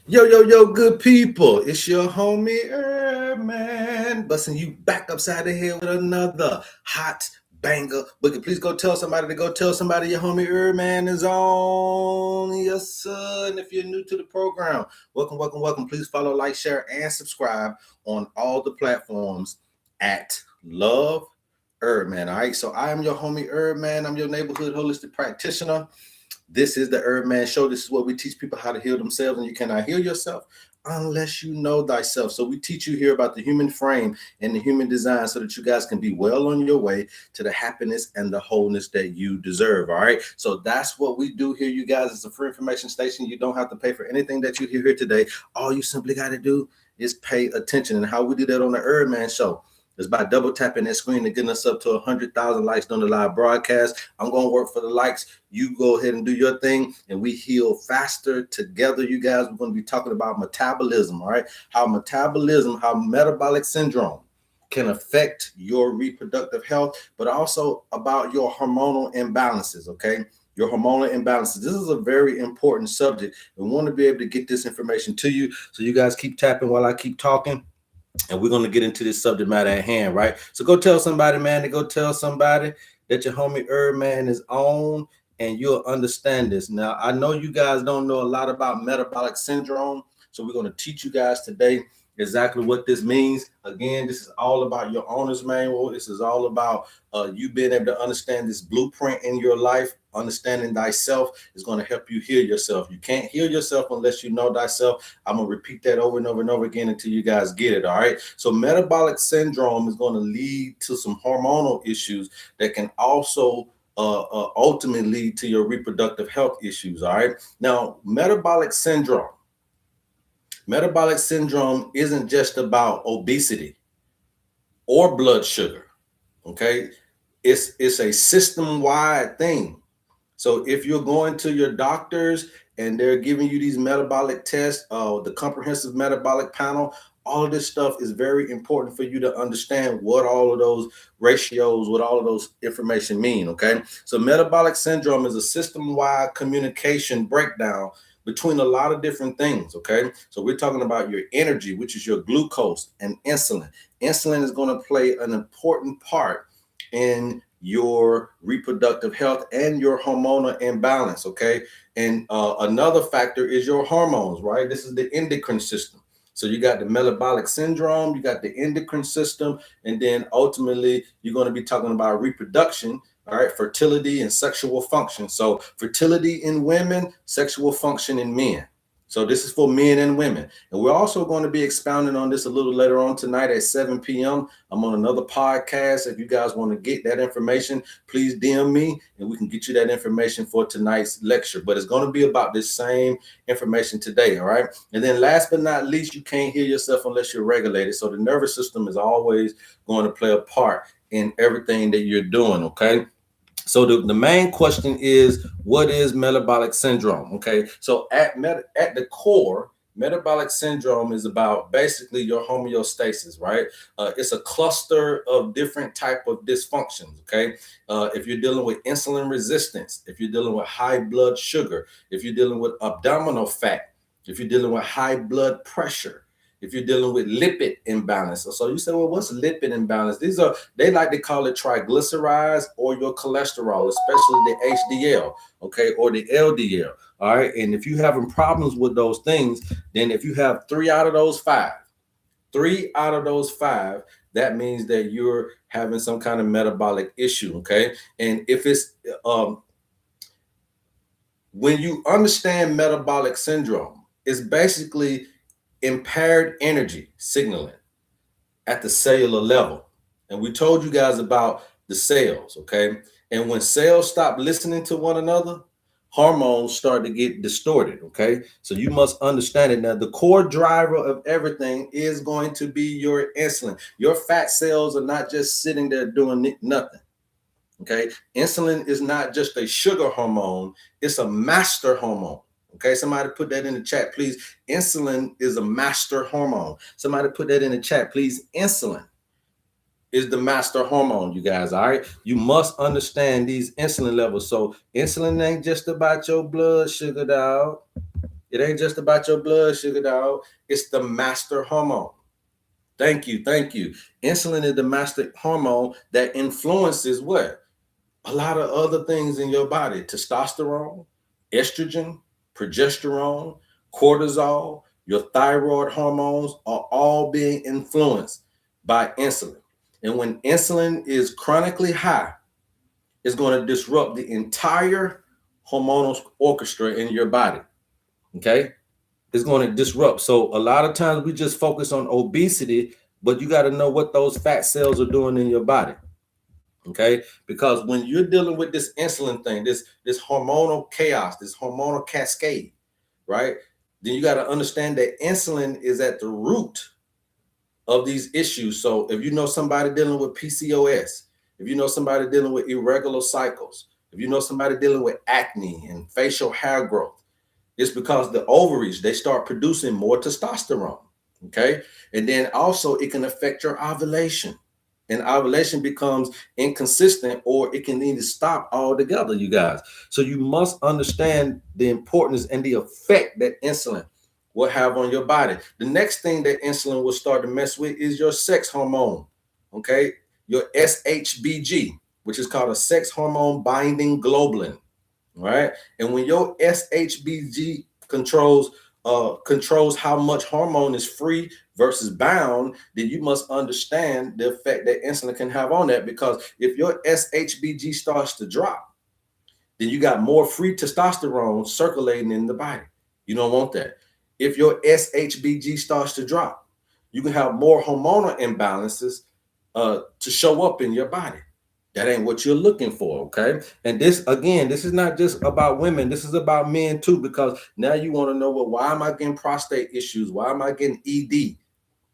Yo, good people. It's your homie man busting you back upside the head with another hot banger. But please go tell somebody to go tell somebody your homie man is on. Yes, sir. And if you're new to the program, welcome. Please follow, like, share, and subscribe on all the platforms at Love HerbMan. All right. So I am your homie man. I'm your neighborhood holistic practitioner. This is the HerbMan Show. This is where we teach people how to heal themselves, and you cannot heal yourself unless you know thyself. So we teach you here about the human frame and the human design so that you guys can be well on your way to the happiness and the wholeness that you deserve. All right. So that's what we do here, you guys. It's a free information station. You don't have to pay for anything that you hear here today. All you simply got to do is pay attention. And how we do that on the HerbMan Show is by double tapping that screen and getting us up to 100,000 likes during the live broadcast. I'm going to work for the likes. You go ahead and do your thing, and we heal faster together, you guys. We're going to be talking about metabolism, all right? How metabolic syndrome can affect your reproductive health, but also about your hormonal imbalances, okay? Your hormonal imbalances. This is a very important subject. We want to be able to get this information to you, so you guys keep tapping while I keep talking. And we're going to get into this subject matter at hand, right? So go tell somebody, man, to go tell somebody that your homie man is on, and you'll understand this. Now, I know you guys don't know a lot about metabolic syndrome, so we're going to teach you guys today exactly what this means. Again, this is all about your owner's manual. This is all about you being able to understand this blueprint in your life. Understanding thyself is going to help you heal yourself. You can't heal yourself unless you know thyself. I'm going to repeat that over and over and over again until you guys get it. All right. So metabolic syndrome is going to lead to some hormonal issues that can also ultimately lead to your reproductive health issues. All right. Now, Metabolic syndrome isn't just about obesity or blood sugar. Okay. It's a system-wide thing. So if you're going to your doctors and they're giving you these metabolic tests, the comprehensive metabolic panel, all of this stuff is very important for you to understand what all of those ratios, what all of those information mean. Okay. So metabolic syndrome is a system-wide communication breakdown between a lot of different things. Okay. So we're talking about your energy, which is your glucose, and insulin. Insulin is going to play an important part in your reproductive health and your hormonal imbalance. Okay. And another factor is your hormones, right? This is the endocrine system. So you got the metabolic syndrome, you got the endocrine system, and then ultimately you're going to be talking about reproduction, all right, fertility and sexual function. So fertility in women, sexual function in men. So this is for men and women. And we're also going to be expounding on this a little later on tonight at 7 p.m. I'm on another podcast. If you guys want to get that information, please DM me and we can get you that information for tonight's lecture. But it's going to be about this same information today, all right? And then last but not least, you can't heal yourself unless you're regulated. So the nervous system is always going to play a part in everything that you're doing, okay? So the main question is, what is metabolic syndrome? Okay, so at the core, metabolic syndrome is about basically your homeostasis, right? It's a cluster of different type of dysfunctions. Okay, if you're dealing with insulin resistance, if you're dealing with high blood sugar, if you're dealing with abdominal fat, if you're dealing with high blood pressure, if you're dealing with lipid imbalance. So you say, well, what's lipid imbalance? They like to call it triglycerides or your cholesterol, especially the HDL, okay, or the LDL. All right. And if you're having problems with those things, then if you have three out of those five, that means that you're having some kind of metabolic issue. Okay. And if it's, when you understand metabolic syndrome, it's basically impaired energy signaling at the cellular level. And we told you guys about the cells, okay? And when cells stop listening to one another, hormones start to get distorted, okay? So you must understand it. Now, the core driver of everything is going to be your insulin. Your fat cells are not just sitting there doing nothing, okay? Insulin is not just a sugar hormone, it's a master hormone. Okay, somebody put that in the chat, please. Insulin is a master hormone. Somebody put that in the chat, please. Insulin is the master hormone, you guys. All right, you must understand these insulin levels. So insulin ain't just about your blood sugar, dog. It ain't just about your blood sugar, dog. It's the master hormone. Thank you. Insulin is the master hormone that influences what? A lot of other things in your body. Testosterone, estrogen, progesterone, cortisol, your thyroid hormones are all being influenced by insulin. And when insulin is chronically high, it's going to disrupt the entire hormonal orchestra in your body. Okay? It's going to disrupt. So a lot of times we just focus on obesity, but you got to know what those fat cells are doing in your body. Okay, because when you're dealing with this insulin thing, this hormonal chaos, this hormonal cascade, right? Then you got to understand that insulin is at the root of these issues. So if you know somebody dealing with PCOS, if you know somebody dealing with irregular cycles, if you know somebody dealing with acne and facial hair growth, it's because the ovaries, they start producing more testosterone. Okay, and then also it can affect your ovulation. And ovulation becomes inconsistent, or it can need to stop altogether, you guys. So you must understand the importance and the effect that insulin will have on your body. The next thing that insulin will start to mess with is your sex hormone, okay? Your SHBG, which is called a sex hormone binding globulin, right? And when your SHBG controls how much hormone is free versus bound, then you must understand the effect that insulin can have on that. Because if your SHBG starts to drop, then you got more free testosterone circulating in the body. You don't want that. If your SHBG starts to drop, you can have more hormonal imbalances to show up in your body. That ain't what you're looking for, okay? And this, again, this is not just about women. This is about men too, because now you want to know, well, why am I getting prostate issues? Why am I getting ED,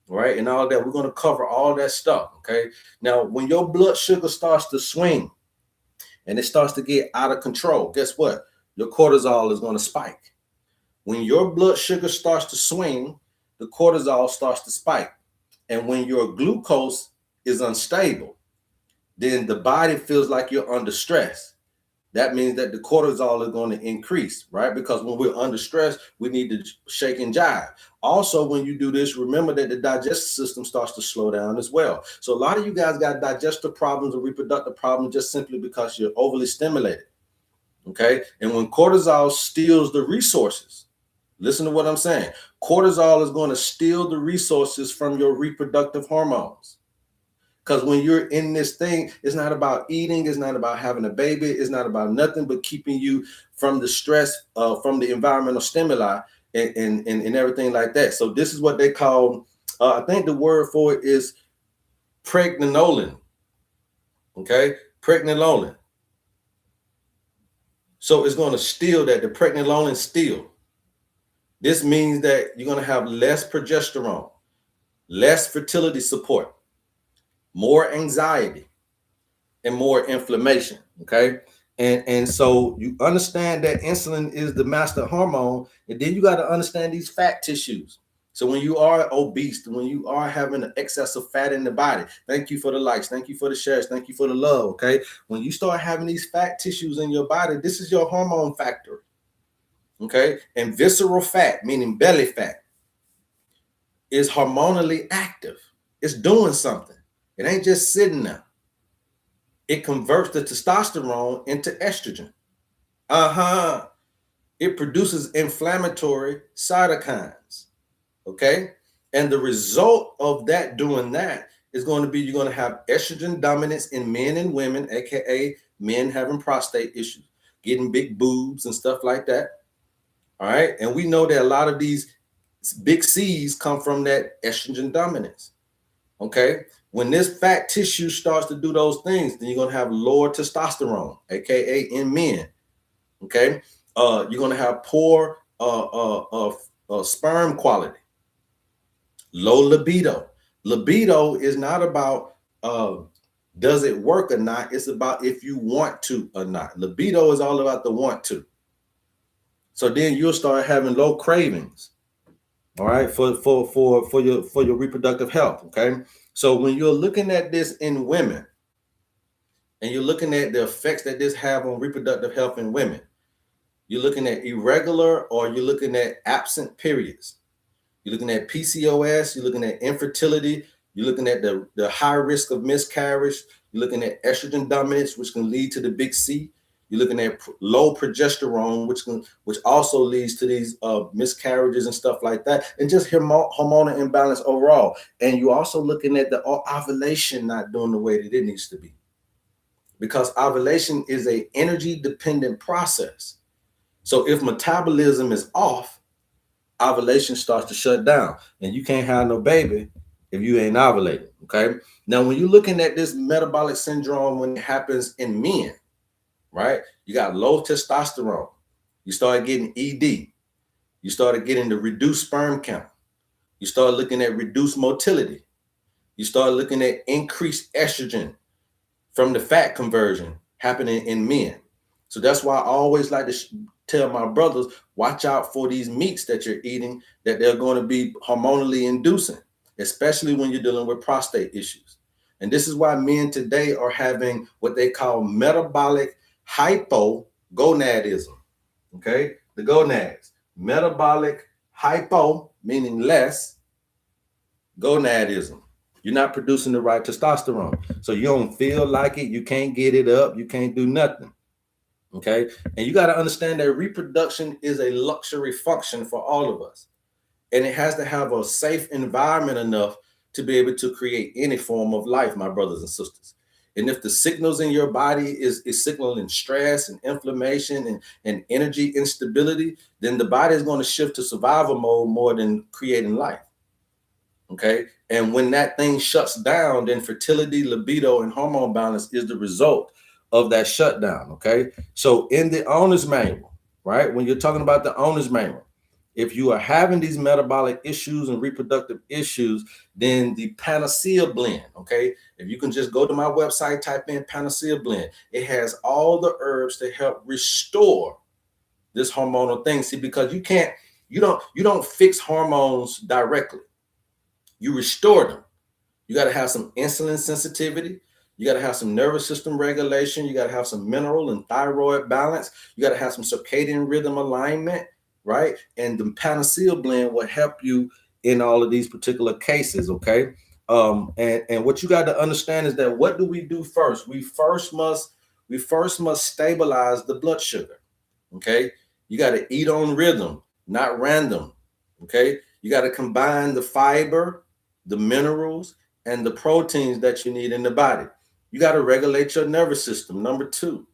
right? And all that. We're going to cover all that stuff, okay? Now, when your blood sugar starts to swing and it starts to get out of control, guess what? Your cortisol is going to spike. When your blood sugar starts to swing, the cortisol starts to spike. And when your glucose is unstable, then the body feels like you're under stress. That means that the cortisol is going to increase, right? Because when we're under stress, we need to shake and jive. Also, when you do this, remember that the digestive system starts to slow down as well. So a lot of you guys got digestive problems or reproductive problems just simply because you're overly stimulated, okay? And when cortisol steals the resources, listen to what I'm saying. Cortisol is going to steal the resources from your reproductive hormones. Because when you're in this thing, it's not about eating, it's not about having a baby, it's not about nothing but keeping you from the stress, from the environmental stimuli and everything like that. So this is what they call, I think the word for it is pregnenolone, okay? Pregnenolone. So it's going to steal that, the pregnenolone steal. This means that you're going to have less progesterone, less fertility support, more anxiety, and more inflammation, okay? And so you understand that insulin is the master hormone, and then you got to understand these fat tissues. So when you are obese, when you are having an excess of fat in the body, thank you for the likes, thank you for the shares, thank you for the love, okay? When you start having these fat tissues in your body, this is your hormone factor, okay? And visceral fat, meaning belly fat, is hormonally active. It's doing something. It ain't just sitting there. It converts the testosterone into estrogen. It produces inflammatory cytokines. Okay. And the result of that doing that is going to be you're going to have estrogen dominance in men and women, aka men having prostate issues, getting big boobs and stuff like that. All right. And we know that a lot of these big C's come from that estrogen dominance. Okay. When this fat tissue starts to do those things, then you're going to have lower testosterone, aka in men. Okay. You're going to have poor sperm quality, low libido. Libido is not about does it work or not. It's about if you want to or not. Libido is all about the want to. So then you'll start having low cravings. All right, for your reproductive health. Okay. So when you're looking at this in women and you're looking at the effects that this have on reproductive health in women, You're looking at irregular or you're looking at absent periods. You're looking at PCOS, you're looking at infertility, you're looking at the high risk of miscarriage, you're looking at estrogen dominance, which can lead to the big C. You're looking at low progesterone, which also leads to these miscarriages and stuff like that, and just hormonal imbalance overall. And you're also looking at the ovulation not doing the way that it needs to be, because ovulation is a energy dependent process. So if metabolism is off, ovulation starts to shut down, and you can't have no baby if you ain't ovulating. Okay. Now, when you're looking at this metabolic syndrome, when it happens in men, right? You got low testosterone. You start getting ED. You started getting the reduced sperm count. You start looking at reduced motility. You start looking at increased estrogen from the fat conversion happening in men. So that's why I always like to tell my brothers, watch out for these meats that you're eating, that they're going to be hormonally inducing, especially when you're dealing with prostate issues. And this is why men today are having what they call metabolic hypogonadism. Okay, the gonads. Metabolic hypo, meaning less, gonadism. You're not producing the right testosterone. So you don't feel like it. You can't get it up. You can't do nothing. Okay. And you got to understand that reproduction is a luxury function for all of us. And it has to have a safe environment enough to be able to create any form of life, my brothers and sisters. And if the signals in your body is signaling stress and inflammation and energy instability, then the body is going to shift to survival mode more than creating life. Okay. And when that thing shuts down, then fertility, libido, and hormone balance is the result of that shutdown. Okay. So in the owner's manual, right, when you're talking about the owner's manual, if you are having these metabolic issues and reproductive issues, then the Panacea blend, okay, if you can just go to my website, type in Panacea blend, it has all the herbs to help restore this hormonal thing. See, because you don't fix hormones directly. You restore them. You got to have some insulin sensitivity. You got to have some nervous system regulation. You got to have some mineral and thyroid balance. You got to have some circadian rhythm alignment, right? And the Panacea blend will help you in all of these particular cases, okay? And what you got to understand is that what do we do first? We first must stabilize the blood sugar, okay? You got to eat on rhythm, not random, okay? You got to combine the fiber, the minerals, and the proteins that you need in the body. You got to regulate your nervous system. Number two,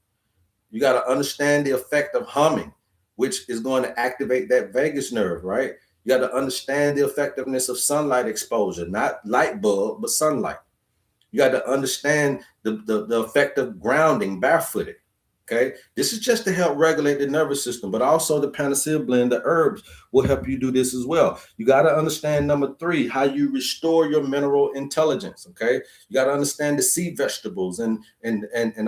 you got to understand the effect of humming, which is going to activate that vagus nerve, right? You got to understand the effectiveness of sunlight exposure, not light bulb, but sunlight. You got to understand the effect of grounding barefooted. Okay, this is just to help regulate the nervous system, but also the Panacea blend, the herbs will help you do this as well. You got to understand number three, how you restore your mineral intelligence. Okay, you got to understand the sea vegetables and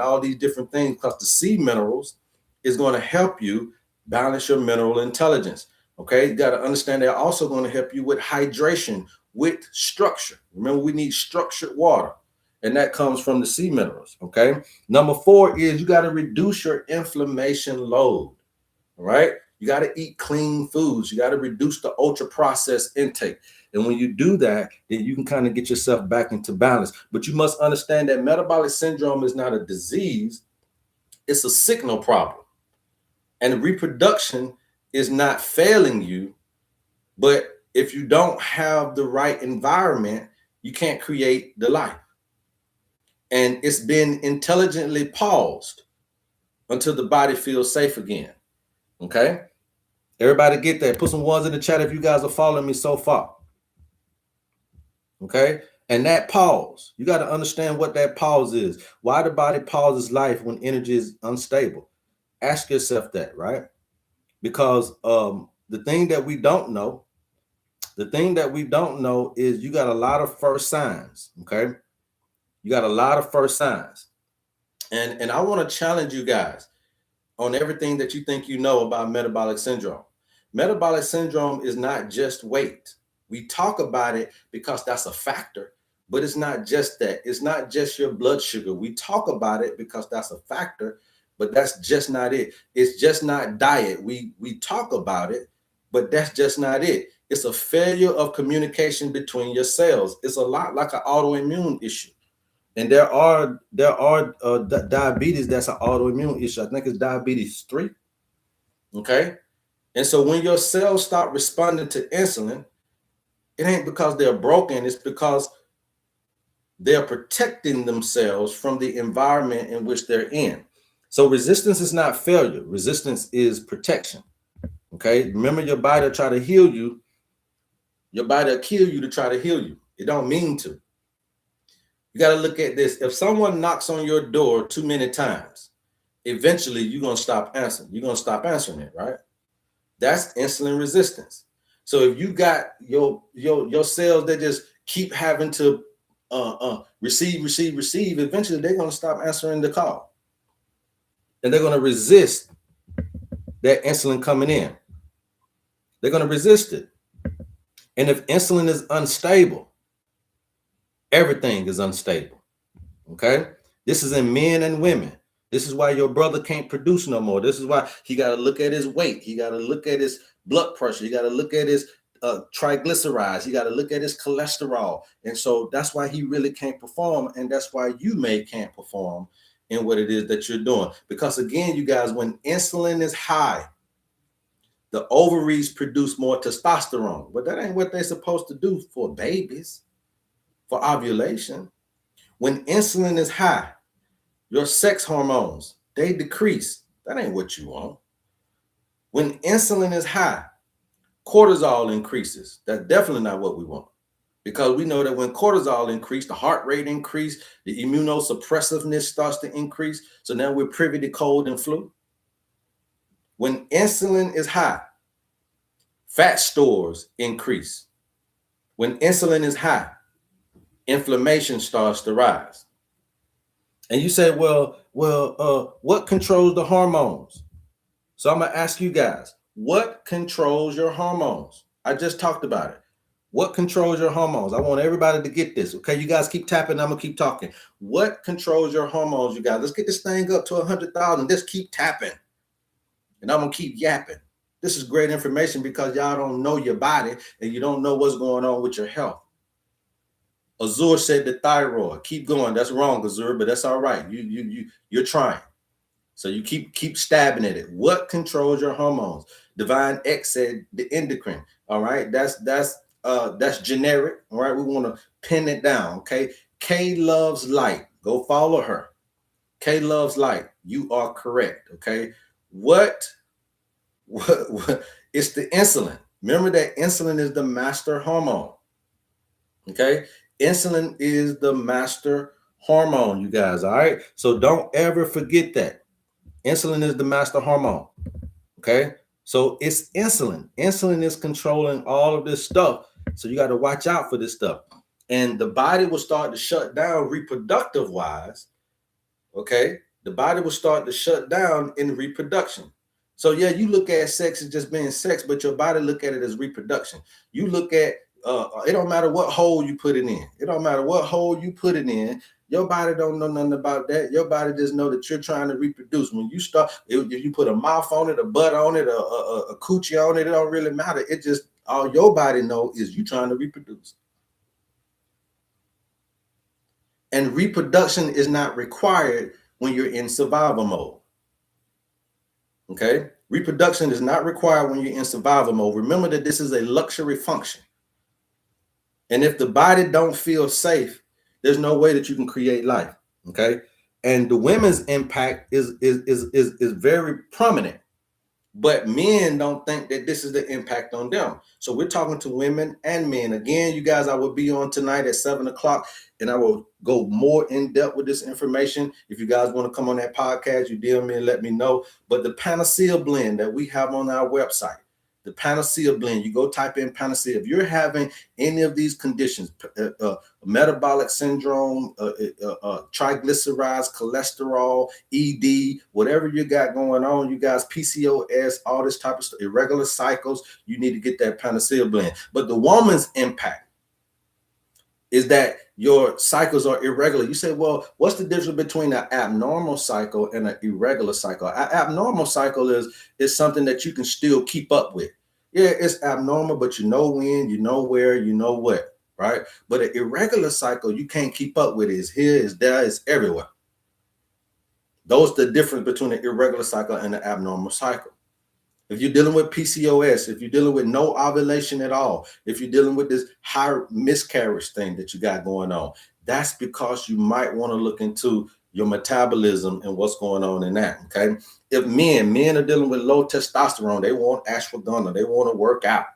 all these different things, because the sea minerals is going to help you balance your mineral intelligence. Okay, you got to understand they're also going to help you with hydration, with structure. Remember, we need structured water, and that comes from the sea minerals. Okay. Number four is you got to reduce your inflammation load. All right. You got to eat clean foods. You got to reduce the ultra processed intake. And when you do that, then you can kind of get yourself back into balance. But you must understand that metabolic syndrome is not a disease, it's a signal problem. And reproduction is not failing you, but if you don't have the right environment, you can't create the life. And it's been intelligently paused until the body feels safe again. Okay? Everybody get that. Put some ones in the chat if you guys are following me so far. Okay? And that pause, you got to understand what that pause is. Why the body pauses life when energy is unstable? Ask yourself that, right? Because the thing that we don't know is you got a lot of first signs, okay? You got a lot of first signs. And I want to challenge you guys on everything that you think you know about metabolic syndrome. Metabolic syndrome is not just weight. We talk about it because that's a factor, but it's not just that. It's not just your blood sugar. We talk about it because that's a factor, but that's just not it. It's just not diet. We talk about it, but that's just not it. It's a failure of communication between your cells. It's a lot like an autoimmune issue. And there are diabetes that's an autoimmune issue. I think it's diabetes 3. Okay. And so when your cells stop responding to insulin, it ain't because they're broken, it's because they're protecting themselves from the environment in which they're in. So resistance is not failure. Resistance is protection. Okay. Remember, your body will try to heal you. Your body will kill you to try to heal you. It don't mean to. You got to look at this. If someone knocks on your door too many times, eventually you're going to stop answering. You're going to stop answering it, right? That's insulin resistance. So if you got your cells that just keep having to receive, eventually they're going to stop answering the call. And they're going to resist that insulin coming in. They're going to resist it. And if insulin is unstable, everything is unstable. Okay? This is in men and women. This is why your brother can't produce no more. This is why he got to look at his weight. He got to look at his blood pressure. He got to look at his triglycerides. He got to look at his cholesterol. And so that's why he really can't perform. And that's why you can't perform in what it is that you're doing. Because again, you guys, when insulin is high, the ovaries produce more testosterone. But that ain't what they're supposed to do for babies, for ovulation. When insulin is high, your sex hormones, they decrease. That ain't what you want. When insulin is high, cortisol increases. That's definitely not what we want. Because we know that when cortisol increases, the heart rate increases, the immunosuppressiveness starts to increase. So now we're privy to cold and flu. When insulin is high, fat stores increase. When insulin is high, inflammation starts to rise. And you say, well, what controls the hormones? So I'm going to ask you guys, what controls your hormones? I just talked about it. What controls your hormones? I want everybody to get this. Okay, you guys keep tapping. I'm going to keep talking. What controls your hormones, you guys? Let's get this thing up to 100,000. Just keep tapping. And I'm going to keep yapping. This is great information because y'all don't know your body and you don't know what's going on with your health. Azur said the thyroid. Keep going. That's wrong, Azur, but that's all right. You're trying. So you keep stabbing at it. What controls your hormones? Divine X said the endocrine. All right. That's generic. All right. We want to pin it down. Okay. K loves light. Go follow her. K loves light. You are correct. Okay. What it's the insulin. Remember that insulin is the master hormone. Okay. Insulin is the master hormone, you guys. All right. So don't ever forget that. Insulin is the master hormone. Okay. So it's insulin. Insulin is controlling all of this stuff. So you got to watch out for this stuff. And the body will start to shut down reproductive wise. Okay. The body will start to shut down in reproduction. So yeah, you look at sex as just being sex, but your body look at it as reproduction. You look at it don't matter what hole you put it in. It don't matter what hole you put it in. Your body don't know nothing about that. Your body just know that you're trying to reproduce. When you start, if you put a mouth on it, a butt on it, a coochie on it, it don't really matter. It just, all your body know is you trying to reproduce. And reproduction is not required when you're in survival mode. Okay? Reproduction is not required when you're in survival mode. Remember that this is a luxury function. And if the body don't feel safe, there's no way that you can create life. Okay. And the women's impact is very prominent, but men don't think that this is the impact on them. So we're talking to women and men. Again, you guys, I will be on tonight at 7:00 and I will go more in depth with this information. If you guys want to come on that podcast, you DM me and let me know. But the Panacea blend that we have on our website, the Panacea blend, you go type in Panacea. If you're having any of these conditions, metabolic syndrome, triglycerides, cholesterol, ED, whatever you got going on, you guys, PCOS, all this type of stuff, irregular cycles, you need to get that Panacea blend. But the woman's impact is that your cycles are irregular. You say, well, what's the difference between an abnormal cycle and an irregular cycle? An abnormal cycle is something that you can still keep up with. Yeah, it's abnormal, but you know when, you know where, you know what, right? But an irregular cycle, you can't keep up with it. It's here, it's there, it's everywhere. Those are the difference between an irregular cycle and an abnormal cycle. If you're dealing with PCOS, if you're dealing with no ovulation at all, if you're dealing with this high miscarriage thing that you got going on, that's because you might want to look into your metabolism and what's going on in that. Okay. If men are dealing with low testosterone, they want ashwagandha, they want to work out,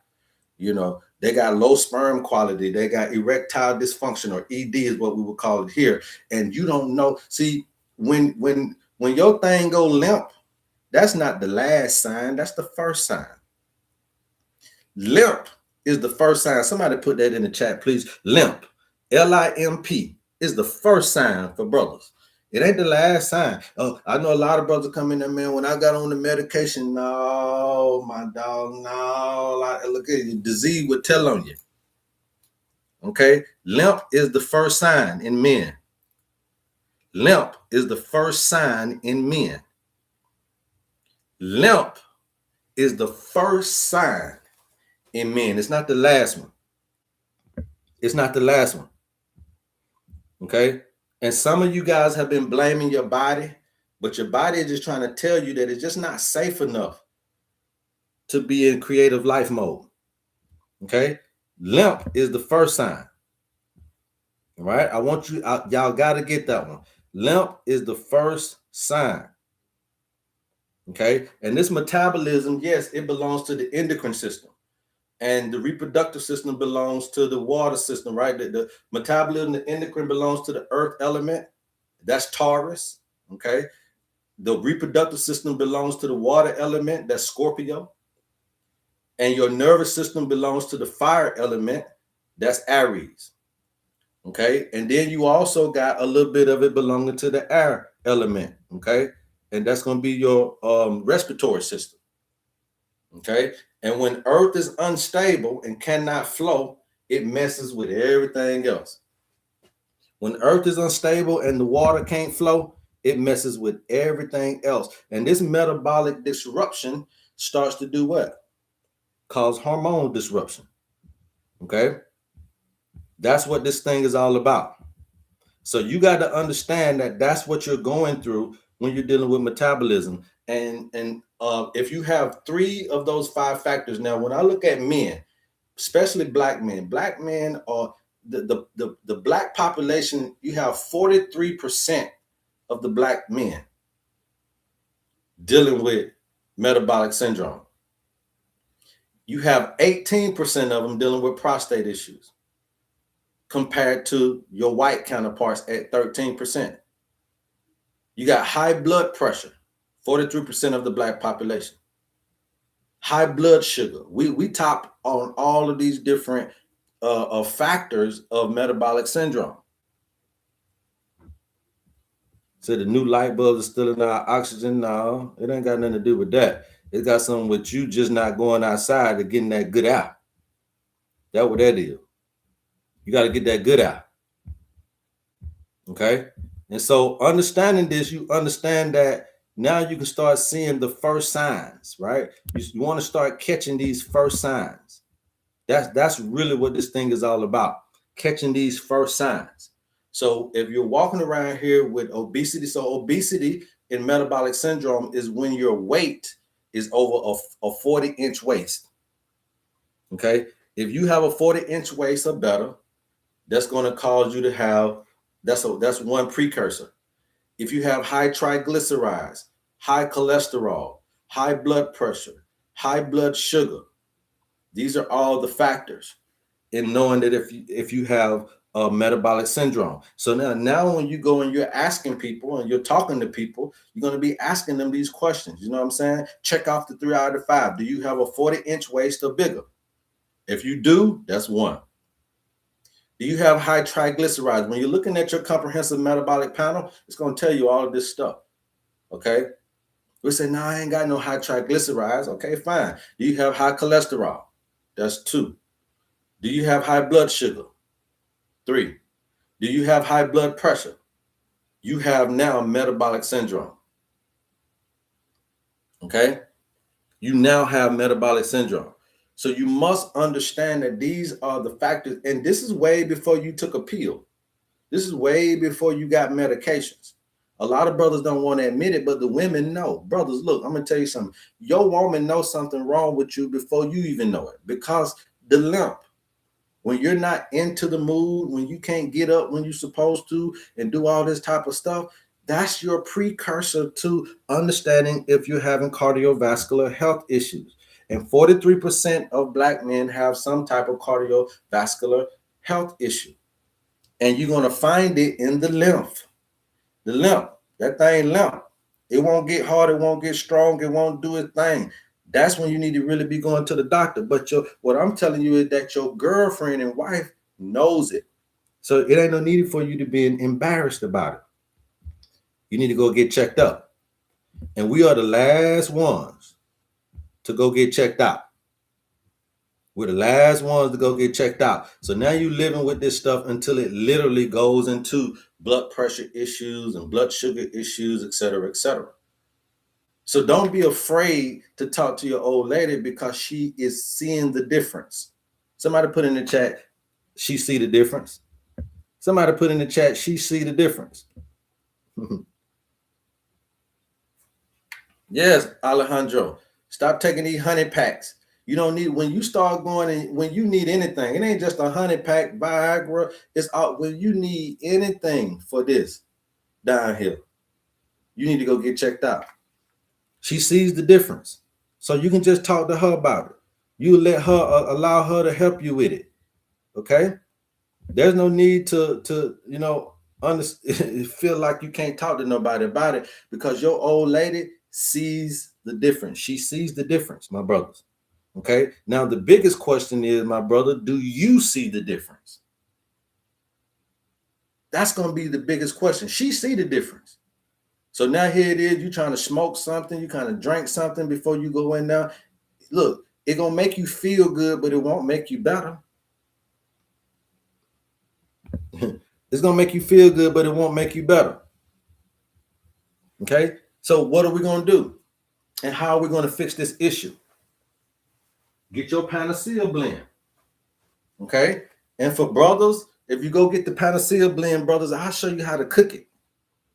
they got low sperm quality, they got erectile dysfunction, or ED is what we would call it here. And you don't know. See, when your thing go limp, that's not the last sign. That's the first sign. Limp is the first sign. Somebody put that in the chat, please. Limp, L-I-M-P, is the first sign for brothers. It ain't the last sign. Oh, I know a lot of brothers come in there, man. When I got on the medication, no, my dog, no. Look at you. Disease would tell on you. Okay? Limp is the first sign in men. Limp is the first sign in men. Limp is the first sign in men. It's not the last one. It's not the last one. Okay? And some of you guys have been blaming your body, but your body is just trying to tell you that it's just not safe enough to be in creative life mode. Okay? Limp is the first sign. All right? I want you, y'all got to get that one. Limp is the first sign. Okay? And this metabolism, yes, it belongs to the endocrine system. And the reproductive system belongs to the water system, right? The metabolism, the endocrine belongs to the earth element. That's Taurus, okay? The reproductive system belongs to the water element. That's Scorpio. And your nervous system belongs to the fire element. That's Aries, okay? And then you also got a little bit of it belonging to the air element, okay? And that's going to be your respiratory system, okay? And when earth is unstable and cannot flow, it messes with everything else. When earth is unstable and the water can't flow, it messes with everything else. And this metabolic disruption starts to do what? Cause hormone disruption. Okay? That's what this thing is all about. So you got to understand that that's what you're going through when you're dealing with metabolism. And if you have 3 of those 5 factors, now when I look at men, especially black men are the black population. You have 43% of the black men dealing with metabolic syndrome. You have 18% of them dealing with prostate issues, compared to your white counterparts at 13%. You got high blood pressure, 43% of the black population. High blood sugar. We top on all of these different factors of metabolic syndrome. So the new light bulbs are still in our oxygen. No, it ain't got nothing to do with that. It got something with you just not going outside to getting that good out. That's what that is. You got to get that good out. Okay? And so understanding this, you understand that now you can start seeing the first signs, right? You want to start catching these first signs. That's really what this thing is all about, catching these first signs. So if you're walking around here with obesity, so obesity in metabolic syndrome is when your weight is over a 40-inch waist. Okay? If you have a 40-inch waist or better, that's going to cause you to have, that's one precursor. If you have high triglycerides, high cholesterol, high blood pressure, high blood sugar, these are all the factors in knowing that if you have a metabolic syndrome. So now when you go and you're asking people and you're talking to people, you're going to be asking them these questions. You know what I'm saying? Check off the 3 out of 5. Do you have a 40-inch waist or bigger? If you do, that's 1. Do you have high triglycerides? When you're looking at your comprehensive metabolic panel, it's going to tell you all of this stuff. Okay? We say, no, I ain't got no high triglycerides. Okay, fine. Do you have high cholesterol? That's 2. Do you have high blood sugar? 3. Do you have high blood pressure? You have now metabolic syndrome. Okay? You now have metabolic syndrome. So you must understand that these are the factors, and this is way before you took a pill. This is way before you got medications. A lot of brothers don't want to admit it, but the women know. Brothers, look, I'm going to tell you something. Your woman knows something wrong with you before you even know it, because the limp, when you're not into the mood, when you can't get up when you're supposed to and do all this type of stuff, that's your precursor to understanding if you're having cardiovascular health issues. And 43% of Black men have some type of cardiovascular health issue. And you're going to find it in the lymph. The lymph, that thing limp. It won't get hard, it won't get strong, it won't do its thing. That's when you need to really be going to the doctor. But what I'm telling you is that your girlfriend and wife knows it. So it ain't no need for you to be embarrassed about it. You need to go get checked up. And we are the last ones to go get checked out. We're the last ones to go get checked out. So now you're living with this stuff until it literally goes into blood pressure issues and blood sugar issues, et cetera, et cetera. So don't be afraid to talk to your old lady because she is seeing the difference. Somebody put in the chat, she see the difference. Somebody put in the chat, she see the difference. Yes, Alejandro, stop taking these honey packs. You don't need, when you start going and when you need anything, it ain't just a honey pack, Viagra. It's out when you need anything for this down here. You need to go get checked out. She sees the difference. So you can just talk to her about it. You let her allow her to help you with it. Okay? There's no need to feel like you can't talk to nobody about it because your old lady sees the difference. She sees the difference, my brothers. Okay? Now the biggest question is, my brother, do you see the difference? That's going to be the biggest question. She see the difference. So now here it is, you trying to smoke something, you kind of drink something before you go in there. Look, it's going to make you feel good, but it won't make you better. It's going to make you feel good, but it won't make you better. Okay? So what are we going to do? And how are we going to fix this issue? Get your Panacea blend. Okay? And for brothers, if you go get the Panacea blend, brothers, I'll show you how to cook it.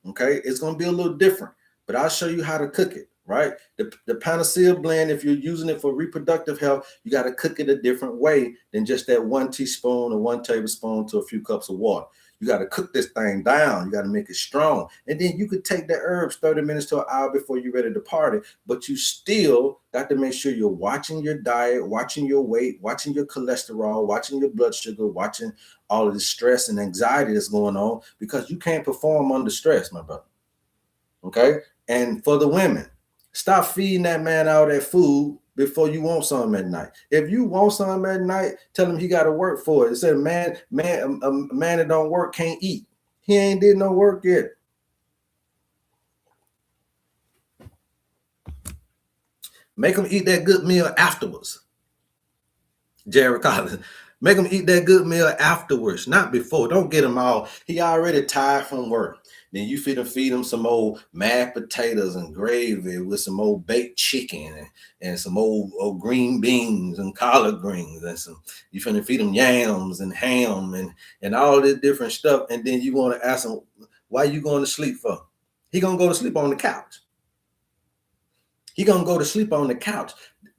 Okay? It's going to be a little different, but I'll show you how to cook it, right? The Panacea blend, if you're using it for reproductive health, you got to cook it a different way than just that 1 teaspoon or 1 tablespoon to a few cups of water. You got to cook this thing down. You got to make it strong. And then you could take the herbs 30 minutes to an hour before you're ready to party, but you still got to make sure you're watching your diet, watching your weight, watching your cholesterol, watching your blood sugar, watching all of the stress and anxiety that's going on, because you can't perform under stress, my brother. Okay? And for the women, stop feeding that man all that food before you want something at night. If you want something at night, tell him he got to work for it. It said, a man that don't work can't eat. He ain't did no work yet. Make him eat that good meal afterwards. Jerry Collins. Make him eat that good meal afterwards, not before. Don't get him all. He already tired from work. Then you feed him some old mashed potatoes and gravy with some old baked chicken and some old green beans and collard greens and you finna feed him yams and ham and all this different stuff. And then you want to ask him, why you going to sleep for? He gonna go to sleep on the couch. He gonna go to sleep on the couch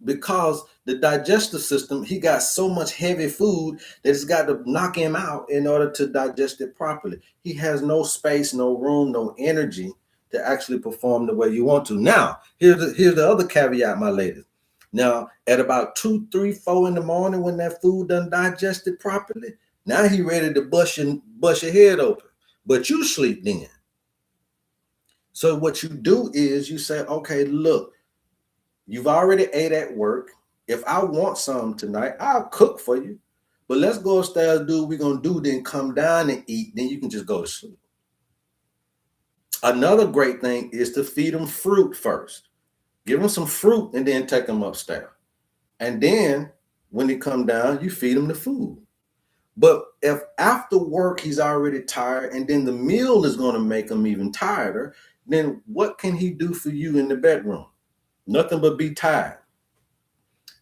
because the digestive system, he got so much heavy food that it's got to knock him out in order to digest it properly. He has no space, no room, no energy to actually perform the way you want to. Now, here's the other caveat, my ladies. Now, at about 2, 3, 4 in the morning, when that food done digested properly, now he ready to bust your head open. But you sleep then. So what you do is you say, okay, look, you've already ate at work. If I want some tonight, I'll cook for you. But let's go upstairs, do what we're going to do, then come down and eat. Then you can just go to sleep. Another great thing is to feed them fruit first. Give them some fruit and then take them upstairs. And then when they come down, you feed them the food. But if after work he's already tired and then the meal is going to make him even tireder, then what can he do for you in the bedroom? Nothing but be tired.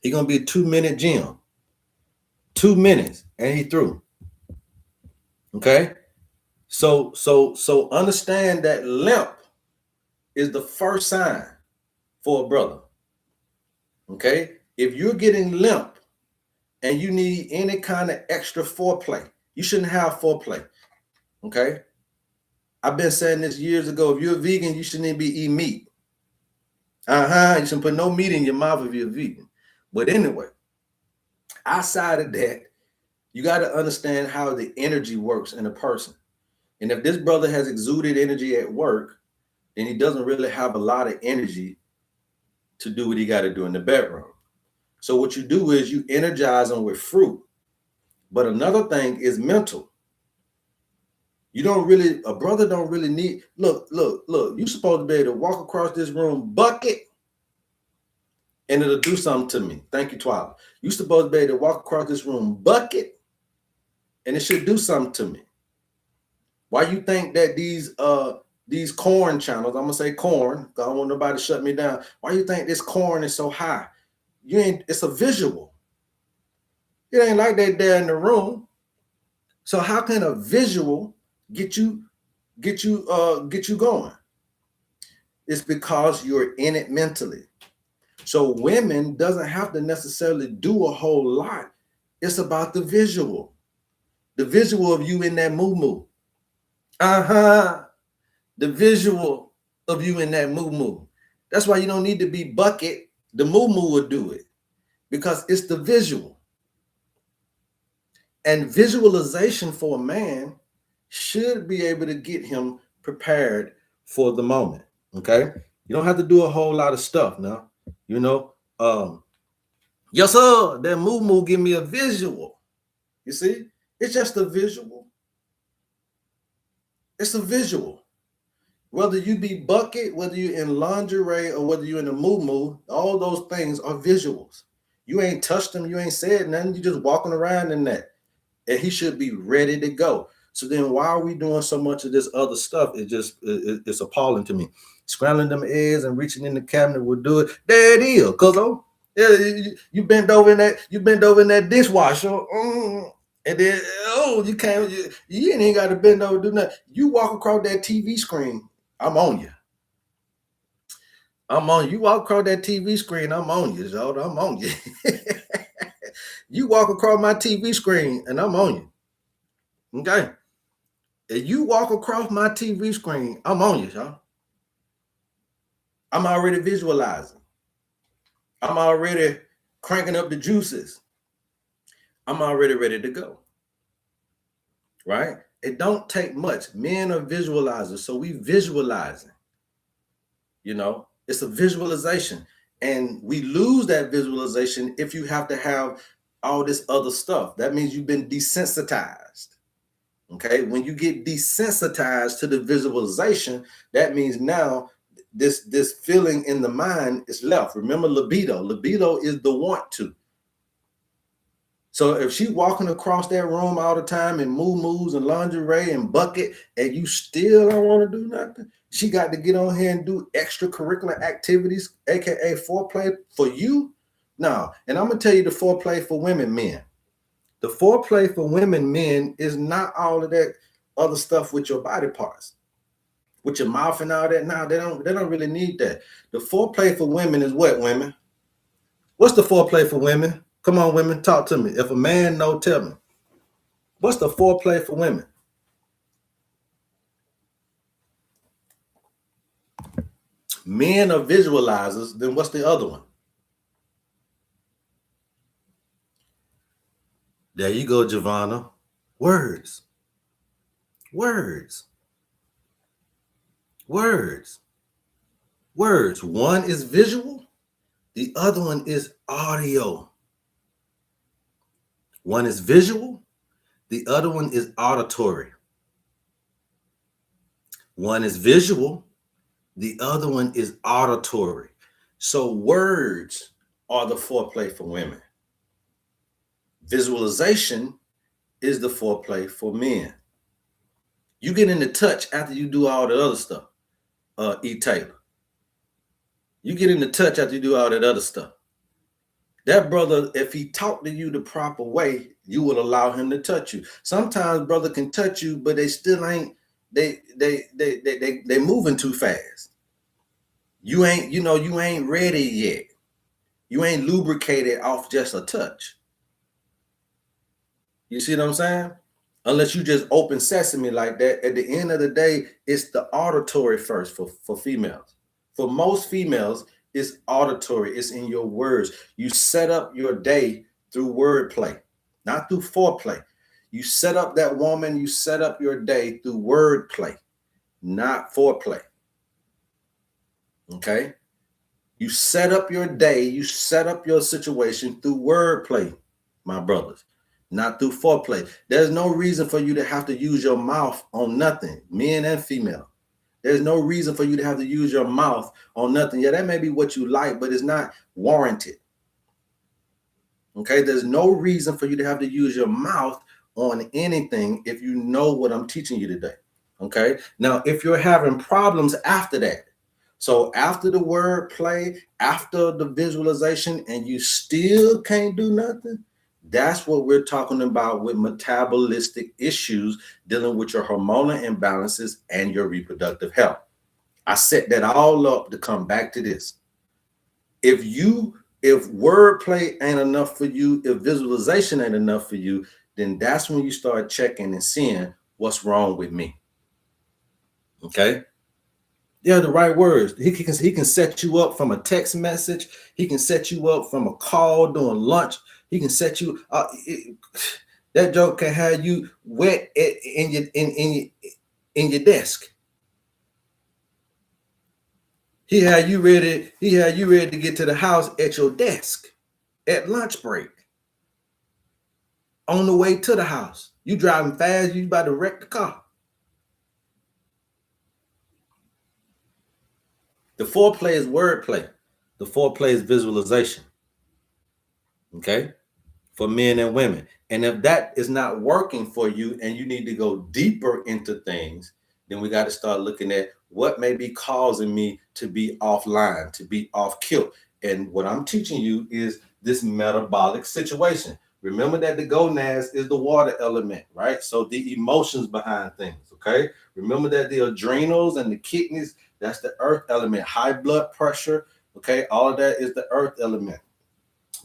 He's going to be a 2-minute gym. 2 minutes and he through. Okay? So understand that limp is the first sign for a brother. Okay? If you're getting limp and you need any kind of extra foreplay, you shouldn't have foreplay. Okay? I've been saying this years ago. If you're a vegan, you shouldn't even be eating meat. You shouldn't put no meat in your mouth if you're a vegan. But anyway, outside of that, you got to understand how the energy works in a person. And if this brother has exuded energy at work, then he doesn't really have a lot of energy to do what he got to do in the bedroom. So what you do is you energize him with fruit. But another thing is mental. A brother don't really need, look, you're supposed to be able to walk across this room bucket and it'll do something to me. Thank you, Twyla. You're supposed to be able to walk across this room bucket and it should do something to me. Why you think that these corn channels, I'm gonna say corn, because I don't want nobody to shut me down. Why you think this corn is so high? It's a visual. It ain't like they there in the room. So how can a visual get you going? It's because you're in it mentally. So women doesn't have to necessarily do a whole lot. It's about the visual. The visual of you in that moo-moo. The visual of you in that moo-moo. That's why you don't need to be bucket. The moo-moo will do it because it's the visual. And visualization for a man should be able to get him prepared for the moment. Okay? You don't have to do a whole lot of stuff now. Yes, sir, that moo-moo give me a visual. You see? It's just a visual. It's a visual. Whether you be bucket, whether you're in lingerie, or whether you're in a moo-moo, all those things are visuals. You ain't touched them, you ain't said nothing, you just walking around in that. And he should be ready to go. So then why are we doing so much of this other stuff? It's appalling to me. Scrambling them eggs and reaching in the cabinet will do it. There it is, cuzzo. Yeah, you bent over in that dishwasher. And then, you can't, you ain't got to bend over, do nothing. You walk across that TV screen, I'm on you. You walk across that TV screen, I'm on you, Zoda. I'm on you. You walk across my TV screen, and I'm on you. Okay? If you walk across my TV screen, I'm on you, y'all. I'm already visualizing. I'm already cranking up the juices. I'm already ready to go. Right? It don't take much. Men are visualizers, so we visualizing. It's a visualization. And we lose that visualization if you have to have all this other stuff. That means you've been desensitized. Okay? When you get desensitized to the visualization, that means now this feeling in the mind is left. Remember libido. Libido is the want to. So if she walking across that room all the time in moo-moos and lingerie and bucket, and you still don't want to do nothing, she got to get on here and do extracurricular activities, aka foreplay for you. No, and I'm gonna tell you the foreplay for women, men. The foreplay for women, men, is not all of that other stuff with your body parts, with your mouth and all that. No, they don't really need that. The foreplay for women is what, women? What's the foreplay for women? Come on, women, talk to me. If a man know, tell me. What's the foreplay for women? Men are visualizers, then what's the other one? There you go, Giovanna. Words. Words. Words. Words. One is visual. The other one is audio. One is visual. The other one is auditory. One is visual. The other one is auditory. So words are the foreplay for women. Visualization is the foreplay for men. You get into touch after you do all the other stuff. E. Taylor. You get into touch after you do all that other stuff. That brother, if he talked to you the proper way, you will allow him to touch you. Sometimes brother can touch you, but they still ain't. They moving too fast. You ain't, you ain't ready yet. You ain't lubricated off just a touch. You see what I'm saying? Unless you just open sesame like that. At the end of the day, it's the auditory first for females. For most females, it's auditory. It's in your words. You set up your day through wordplay, not through foreplay. You set up that woman, you set up your day through wordplay, not foreplay. Okay? You set up your day, you set up your situation through wordplay, my brothers, not through foreplay. There's no reason for you to have to use your mouth on nothing, men and female. There's no reason for you to have to use your mouth on nothing. Yeah, that may be what you like, but it's not warranted. Okay, there's no reason for you to have to use your mouth on anything if you know what I'm teaching you today. Okay, now if you're having problems after that, so after the word play, after the visualization, and you still can't do nothing, that's what we're talking about with metabolistic issues dealing with your hormonal imbalances and your reproductive health. I set that all up to come back to this. If wordplay ain't enough for you, if visualization ain't enough for you, then that's when you start checking and seeing what's wrong with me. Okay? Yeah, the right words. He can set you up from a text message. He can set you up from a call during lunch. He can set you that joke can have you wet in your desk. He had you ready to get to the house at your desk at lunch break. On the way to the house. You driving fast, you about to wreck the car. The foreplay is wordplay. The foreplay is visualization. Okay? For men and women. And if that is not working for you and you need to go deeper into things, then we got to start looking at what may be causing me to be offline, to be off kilt. And what I'm teaching you is this metabolic situation. Remember that the gonads is the water element, right? So the emotions behind things, okay? Remember that the adrenals and the kidneys, that's the earth element. High blood pressure, okay? All of that is the earth element.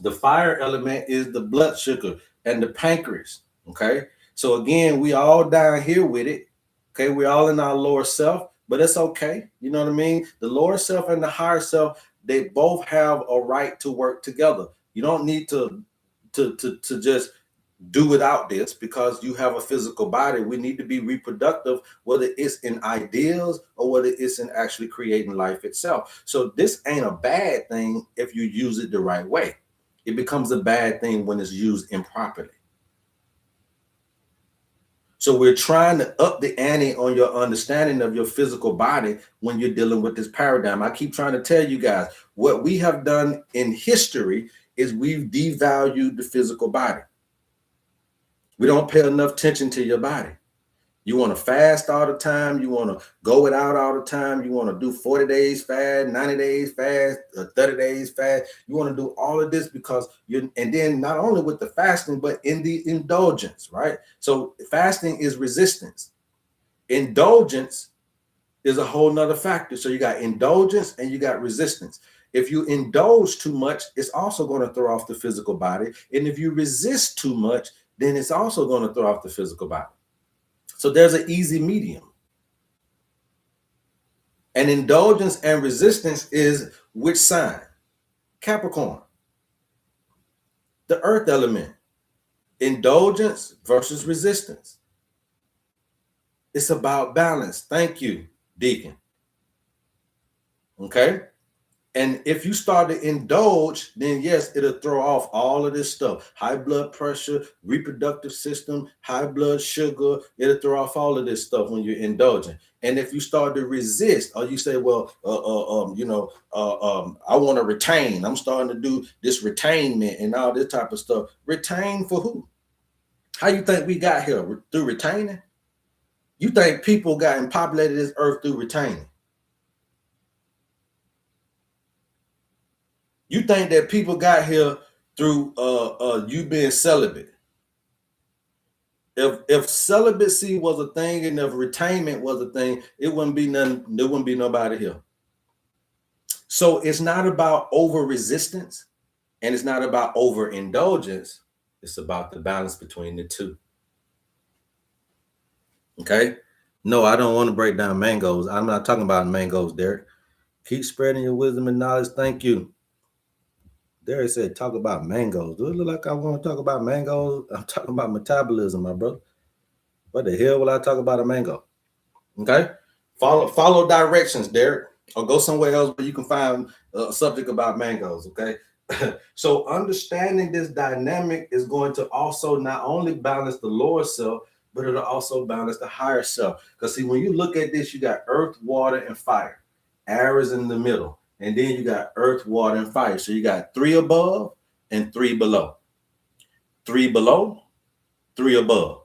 The fire element is the blood sugar and the pancreas, okay? So again, we all down here with it, okay? We're all in our lower self, but it's okay. You know what I mean? The lower self and the higher self, they both have a right to work together. You don't need to just do without this because you have a physical body. We need to be reproductive, whether it's in ideas or whether it's in actually creating life itself. So this ain't a bad thing if you use it the right way. It becomes a bad thing when it's used improperly. So we're trying to up the ante on your understanding of your physical body when you're dealing with this paradigm. I keep trying to tell you guys, what we have done in history is we've devalued the physical body. We don't pay enough attention to your body. You want to fast all the time. You want to go without all the time. You want to do 40 days fast, 90 days fast, 30 days fast. You want to do all of this because and then not only with the fasting, but in the indulgence, right? So fasting is resistance. Indulgence is a whole nother factor. So you got indulgence and you got resistance. If you indulge too much, it's also going to throw off the physical body. And if you resist too much, then it's also going to throw off the physical body. So there's an easy medium. And indulgence and resistance is which sign? Capricorn. The earth element. Indulgence versus resistance. It's about balance. Thank you, Deacon. Okay? And if you start to indulge, then yes, it'll throw off all of this stuff. High blood pressure, reproductive system, high blood sugar. It'll throw off all of this stuff when you're indulging. And if you start to resist, or you say, well, I want to retain. I'm starting to do this retainment and all this type of stuff. Retain for who? How you think we got here? Through retaining? You think people got and populated this earth through retaining? You think that people got here through you being celibate? If celibacy was a thing and if retainment was a thing, it wouldn't be none. There wouldn't be nobody here. So it's not about over resistance, and it's not about overindulgence. It's about the balance between the two. Okay. No, I don't want to break down mangoes. I'm not talking about mangoes, Derek. Keep spreading your wisdom and knowledge. Thank you. Derek said, talk about mangoes. Do it look like I want to talk about mangoes? I'm talking about metabolism, my brother. What the hell will I talk about a mango? Okay. Follow directions, Derek, or go somewhere else where you can find a subject about mangoes. Okay. So understanding this dynamic is going to also not only balance the lower self, but it'll also balance the higher self. Because see, when you look at this, you got earth, water, and fire. Air is in the middle. And then you got earth, water, and fire. So you got 3 above and 3 below. 3 below, 3 above.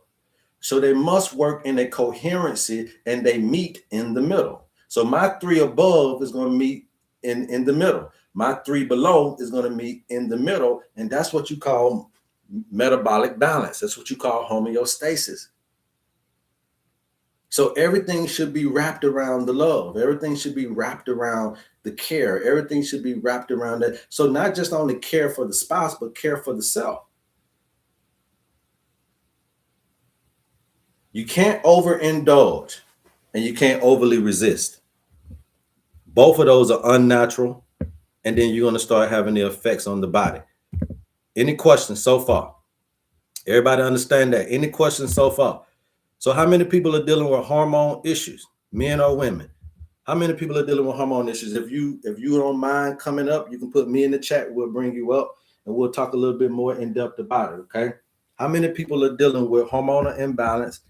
So they must work in a coherency and they meet in the middle. So my 3 above is going to meet in the middle. My 3 below is going to meet in the middle. And that's what you call metabolic balance. That's what you call homeostasis. So everything should be wrapped around the love. Everything should be wrapped around the care. Everything should be wrapped around that. So not just only care for the spouse, but care for the self. You can't overindulge and you can't overly resist. Both of those are unnatural. And then you're going to start having the effects on the body. Any questions so far? Everybody understand that? Any questions so far? So how many people are dealing with hormone issues, men or women? How many people are dealing with hormone issues? If you don't mind coming up, you can put me in the chat. We'll bring you up and we'll talk a little bit more in depth about it. Okay. How many people are dealing with hormonal imbalance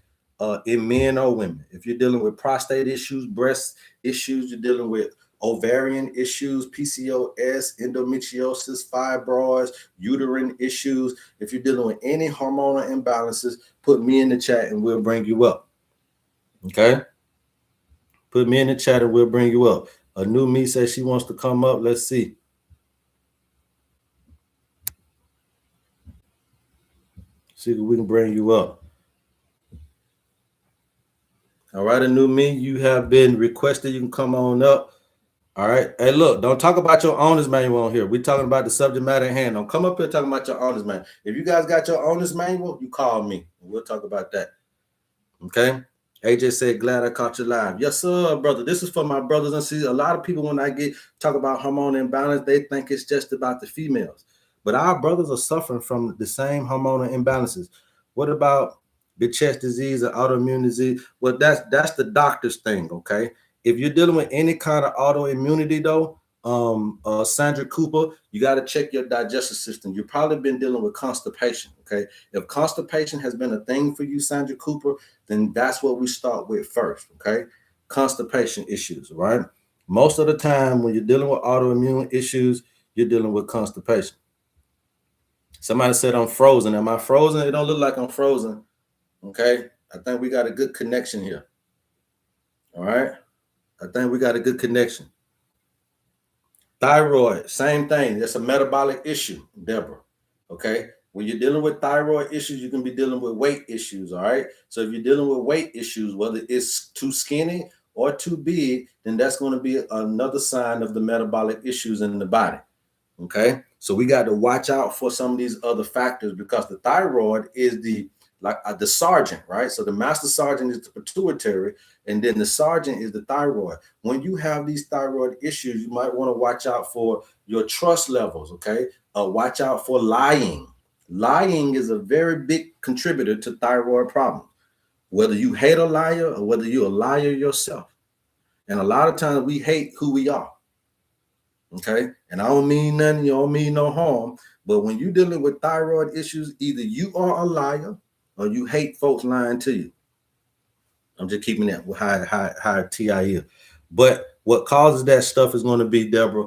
in men or women? If you're dealing with prostate issues, breast issues, you're dealing with ovarian issues, PCOS, endometriosis, fibroids, uterine issues. If you're dealing with any hormonal imbalances, put me in the chat and we'll bring you up. Okay. Put me in the chat and we'll bring you up. A new me says she wants to come up. Let's see. See if we can bring you up. All right, a new me, you have been requested. You can come on up. All right. Hey, look, don't talk about your owner's manual on here. We're talking about the subject matter at hand. Don't come up here talking about your owner's manual. If you guys got your owner's manual, you call me. We'll talk about that. Okay. AJ said, glad I caught you live. Yes, sir, brother. This is for my brothers and sisters. A lot of people, when I talk about hormone imbalance, they think it's just about the females. But our brothers are suffering from the same hormonal imbalances. What about the chest disease or autoimmune disease? Well, that's the doctor's thing, okay? If you're dealing with any kind of autoimmunity, though, Sandra Cooper, you got to check your digestive system. You've probably been dealing with constipation, okay? If constipation has been a thing for you, Sandra Cooper, then that's what we start with first, okay? Constipation issues, right? Most of the time when you're dealing with autoimmune issues, you're dealing with constipation. Somebody said I'm frozen. Am I frozen? It don't look like I'm frozen, okay? I think we got a good connection here, all right? I think we got a good connection. Thyroid, same thing. That's a metabolic issue, Deborah. Okay. When you're dealing with thyroid issues, you can be dealing with weight issues. All right. So if you're dealing with weight issues, whether it's too skinny or too big, then that's going to be another sign of the metabolic issues in the body. Okay. So we got to watch out for some of these other factors because the thyroid is the sergeant, right? So the master sergeant is the pituitary, and then the sergeant is the thyroid. When you have these thyroid issues, you might want to watch out for your trust levels, okay? Watch out for lying. Lying is a very big contributor to thyroid problems, whether you hate a liar or whether you're a liar yourself. And a lot of times we hate who we are, okay? And I don't mean nothing, you don't mean no harm, but when you're dealing with thyroid issues, either you are a liar or you hate folks lying to you. I'm just keeping that high TI is. But what causes that stuff is going to be, Deborah,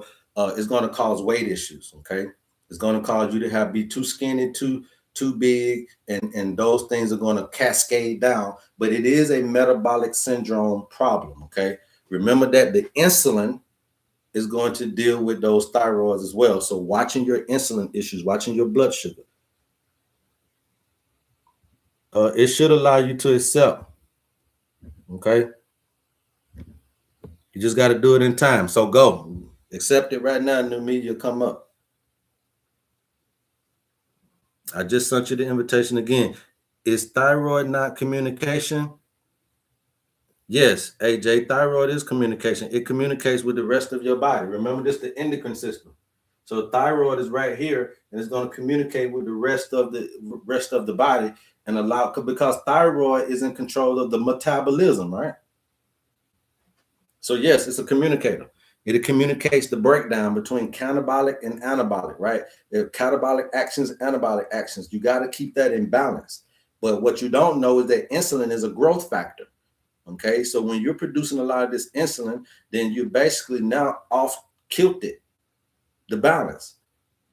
is going to cause weight issues, okay? It's going to cause you to be too skinny, too too big, and those things are going to cascade down. But it is a metabolic syndrome problem. Okay, remember that the insulin is going to deal with those thyroids as well. So watching your insulin issues, watching your blood sugar, it should allow you to accept. Okay, you just got to do it in time. So go accept it right now. New media come up. I just sent you the invitation again. Is thyroid not communication? Yes, AJ, thyroid is communication. It communicates with the rest of your body. Remember, this is the endocrine system. So thyroid is right here, and it's going to communicate with the rest of the body and allow, because thyroid is in control of the metabolism, right? So yes, it's a communicator. It communicates the breakdown between catabolic and anabolic, right? There are catabolic actions, anabolic actions. You got to keep that in balance. But what you don't know is that insulin is a growth factor. Okay, so when you're producing a lot of this insulin, then you basically now off kilted the balance.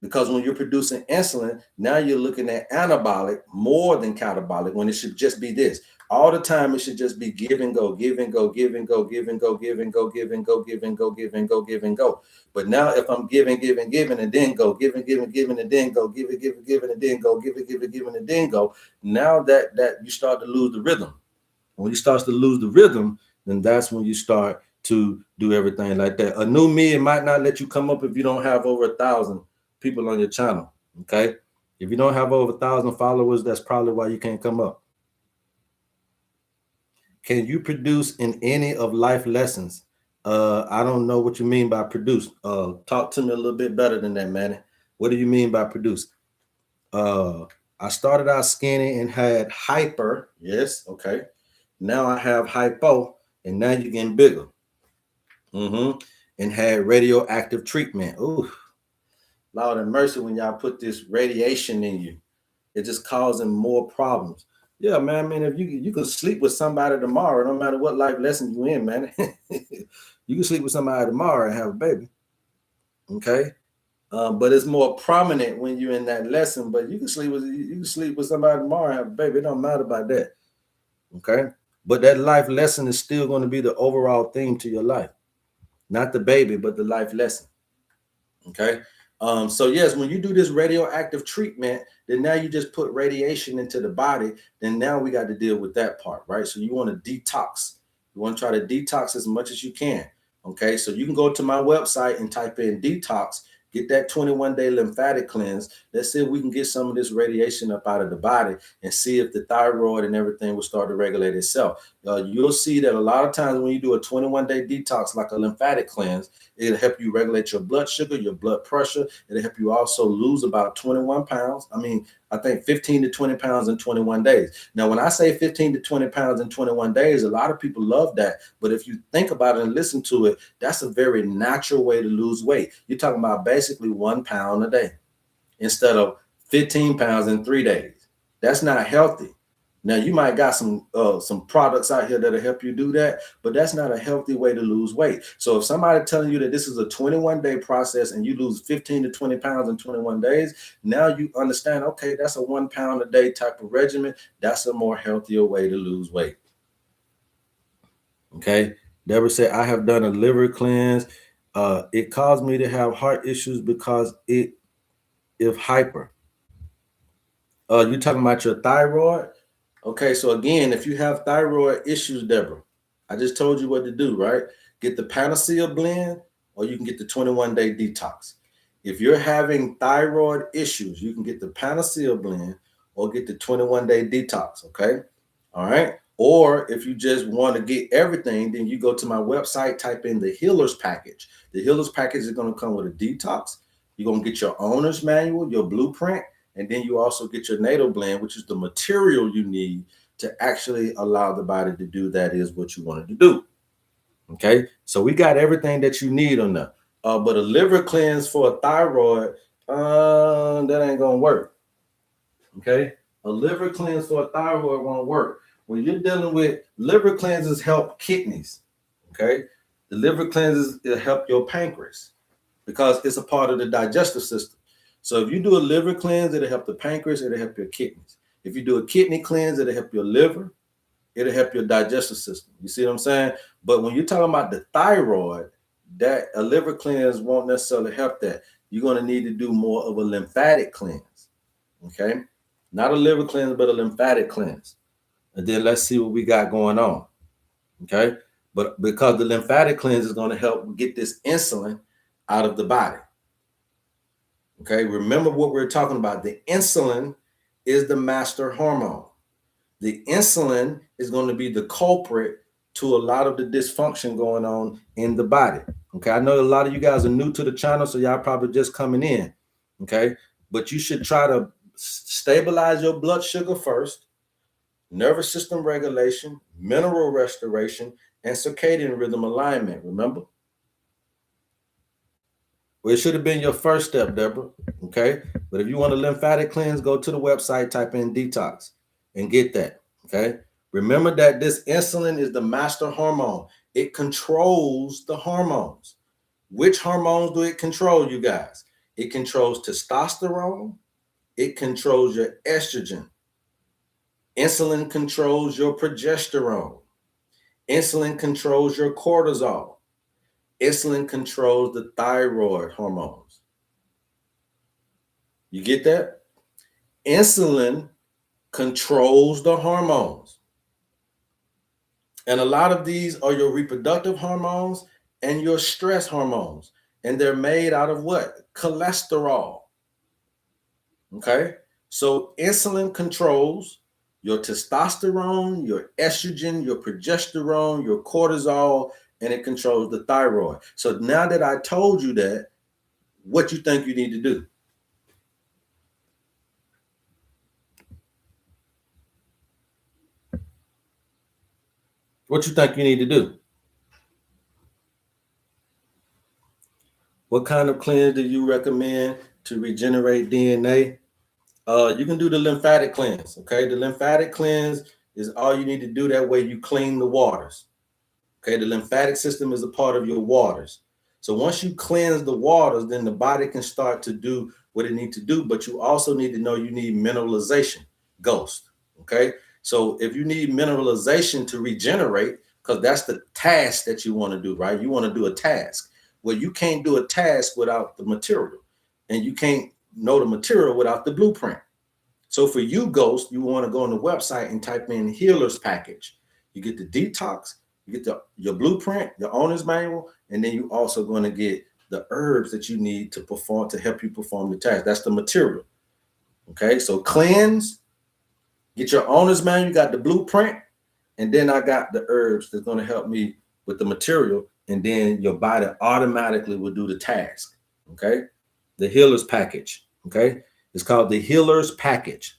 Because when you're producing insulin, now you're looking at anabolic more than catabolic, when it should just be this. All the time, it should just be give and go, give and go, give and go, give and go, give and go, give and go, give and go, give and go, give and go. But now if I'm giving, and then go, giving, and then go, giving, and then go, giving, and then go. Now that you start to lose the rhythm. When you start to lose the rhythm, then that's when you start to do everything like that. A new me, it might not let you come up if you don't have over 1,000 people on your channel. Okay, if you don't have over 1,000 followers, that's probably why you can't come up. Can you produce in any of life lessons? I don't know what you mean by produce. Talk to me a little bit better than that, man. What do you mean by produce? I started out skinny and had hyper. Yes, okay. Now I have hypo, and now you're getting bigger. And had radioactive treatment. Ooh, Lord have mercy, when y'all put this radiation in you, it's just causing more problems. Yeah, man. I mean, if you could sleep with somebody tomorrow, no matter what life lesson you in, man. You can sleep with somebody tomorrow and have a baby. Okay. But it's more prominent when you're in that lesson. But you can sleep with somebody tomorrow and have a baby. It don't matter about that. Okay. But that life lesson is still going to be the overall theme to your life. Not the baby, but the life lesson. Okay. So yes, when you do this radioactive treatment, then now you just put radiation into the body. Then now we got to deal with that part, right? So you want to detox. You want to try to detox as much as you can. Okay. So you can go to my website and type in detox, get that 21-day lymphatic cleanse. Let's see if we can get some of this radiation up out of the body and see if the thyroid and everything will start to regulate itself. You'll see that a lot of times when you do a 21-day detox, like a lymphatic cleanse, it'll help you regulate your blood sugar, your blood pressure. It'll help you also lose about 21 pounds. I think 15 to 20 pounds in 21 days. Now, when I say 15 to 20 pounds in 21 days, a lot of people love that. But if you think about it and listen to it, that's a very natural way to lose weight. You're talking about basically 1 pound a day instead of 15 pounds in 3 days. That's not healthy. Now, you might got some products out here that'll help you do that, but that's not a healthy way to lose weight. So if somebody telling you that this is a 21-day process and you lose 15 to 20 pounds in 21 days, now you understand, okay, that's a 1 pound a day type of regimen. That's a more healthier way to lose weight. Okay. Deborah said, I have done a liver cleanse. It caused me to have heart issues because if hyper. You're talking about your thyroid? Okay, so again, if you have thyroid issues, Deborah, I just told you what to do, right? Get the Panacea blend, or you can get the 21-day detox. If you're having thyroid issues, you can get the Panacea blend or get the 21-day detox, okay? All right. Or if you just want to get everything, then you go to my website, type in the Healers Package. The Healers Package is going to come with a detox. You're going to get your owner's manual, your blueprint, and then you also get your natal blend, which is the material you need to actually allow the body to do that is what you wanted to do. Okay, so we got everything that you need on that. But a liver cleanse for a thyroid, that ain't gonna work. Okay, a liver cleanse for a thyroid won't work. When you're dealing with liver cleanses, help kidneys. Okay, the liver cleanses help your pancreas because it's a part of the digestive system. So if you do a liver cleanse, it'll help the pancreas, it'll help your kidneys. If you do a kidney cleanse, it'll help your liver, it'll help your digestive system. You see what I'm saying? But when you're talking about the thyroid, that a liver cleanse won't necessarily help that. You're going to need to do more of a lymphatic cleanse. Okay? Not a liver cleanse, but a lymphatic cleanse. And then let's see what we got going on. Okay? But because the lymphatic cleanse is going to help get this insulin out of the body. Okay? Remember what we're talking about. The insulin is the master hormone. The insulin is going to be the culprit to a lot of the dysfunction going on in the body. Okay, I know a lot of you guys are new to the channel, so y'all probably just coming in. Okay, but you should try to stabilize your blood sugar first, nervous system regulation, mineral restoration, and circadian rhythm alignment. Remember? Well, it should have been your first step, Deborah. Okay, but if you want a lymphatic cleanse, go to the website, type in detox, and get that. Okay. Remember that this insulin is the master hormone. It controls the hormones. Which hormones do it control, you guys? It controls testosterone. It controls your estrogen. Insulin controls your progesterone. Insulin controls your cortisol. Insulin controls the thyroid hormones. You get that? Insulin controls the hormones. And a lot of these are your reproductive hormones and your stress hormones. And they're made out of what? Cholesterol. Okay? So insulin controls your testosterone, your estrogen, your progesterone, your cortisol, and it controls the thyroid. So now that I told you that, what you think you need to do? What you think you need to do? What kind of cleanse do you recommend to regenerate DNA? You can do the lymphatic cleanse. Okay, the lymphatic cleanse is all you need to do. That way you clean the waters. Okay, the lymphatic system is a part of your waters. So once you cleanse the waters, then the body can start to do what it needs to do. But you also need to know you need mineralization, ghost. Okay, so if you need mineralization to regenerate, because that's the task that you want to do, right? You want to do a task. Well, you can't do a task without the material, and you can't know the material without the blueprint. So for you, Ghost, you want to go on the website and type in healers package. You get the detox, you get your blueprint, your owner's manual, and then you also going to get the herbs that you need to perform, to help you perform the task. That's the material. Okay, so cleanse, get your owner's manual, you got the blueprint, and then I got the herbs that's going to help me with the material, and then your body automatically will do the task. Okay, the healers package. Okay, it's called the healers package.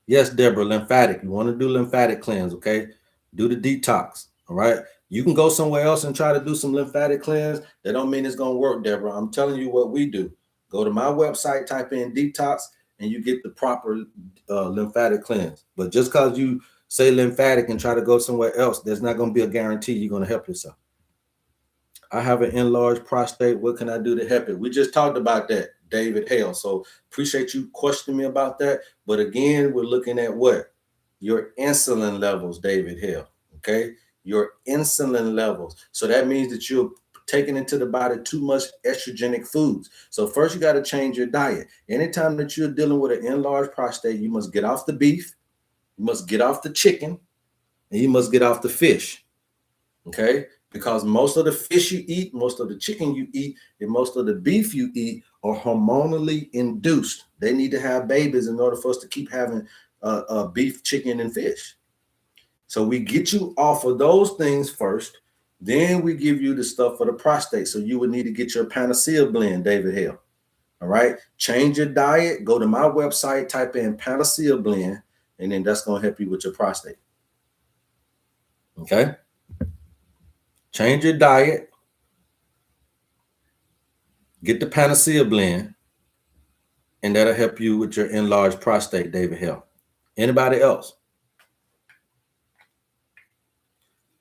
Yes, Deborah, lymphatic. You want to do lymphatic cleanse, okay? Do the detox, all right? You can go somewhere else and try to do some lymphatic cleanse. That don't mean it's going to work, Deborah. I'm telling you what we do. Go to my website, type in detox, and you get the proper lymphatic cleanse. But just because you say lymphatic and try to go somewhere else, there's not going to be a guarantee you're going to help yourself. I have an enlarged prostate. What can I do to help it? We just talked about that, David Hale. So appreciate you questioning me about that. But again, we're looking at what? Your insulin levels, David Hale. Okay? Your insulin levels. So that means that you're taking into the body too much estrogenic foods. So first you got to change your diet. Anytime that you're dealing with an enlarged prostate, you must get off the beef, you must get off the chicken, and you must get off the fish. Okay? Because most of the fish you eat, most of the chicken you eat, and most of the beef you eat are hormonally induced. They need to have babies in order for us to keep having beef, chicken, and fish. So we get you off of those things first. Then we give you the stuff for the prostate. So you would need to get your Panacea blend, David Hale. All right. Change your diet. Go to my website, type in Panacea blend, and then that's going to help you with your prostate. Okay. Change your diet. Get the Panacea blend, and that'll help you with your enlarged prostate, David Hill. Anybody else?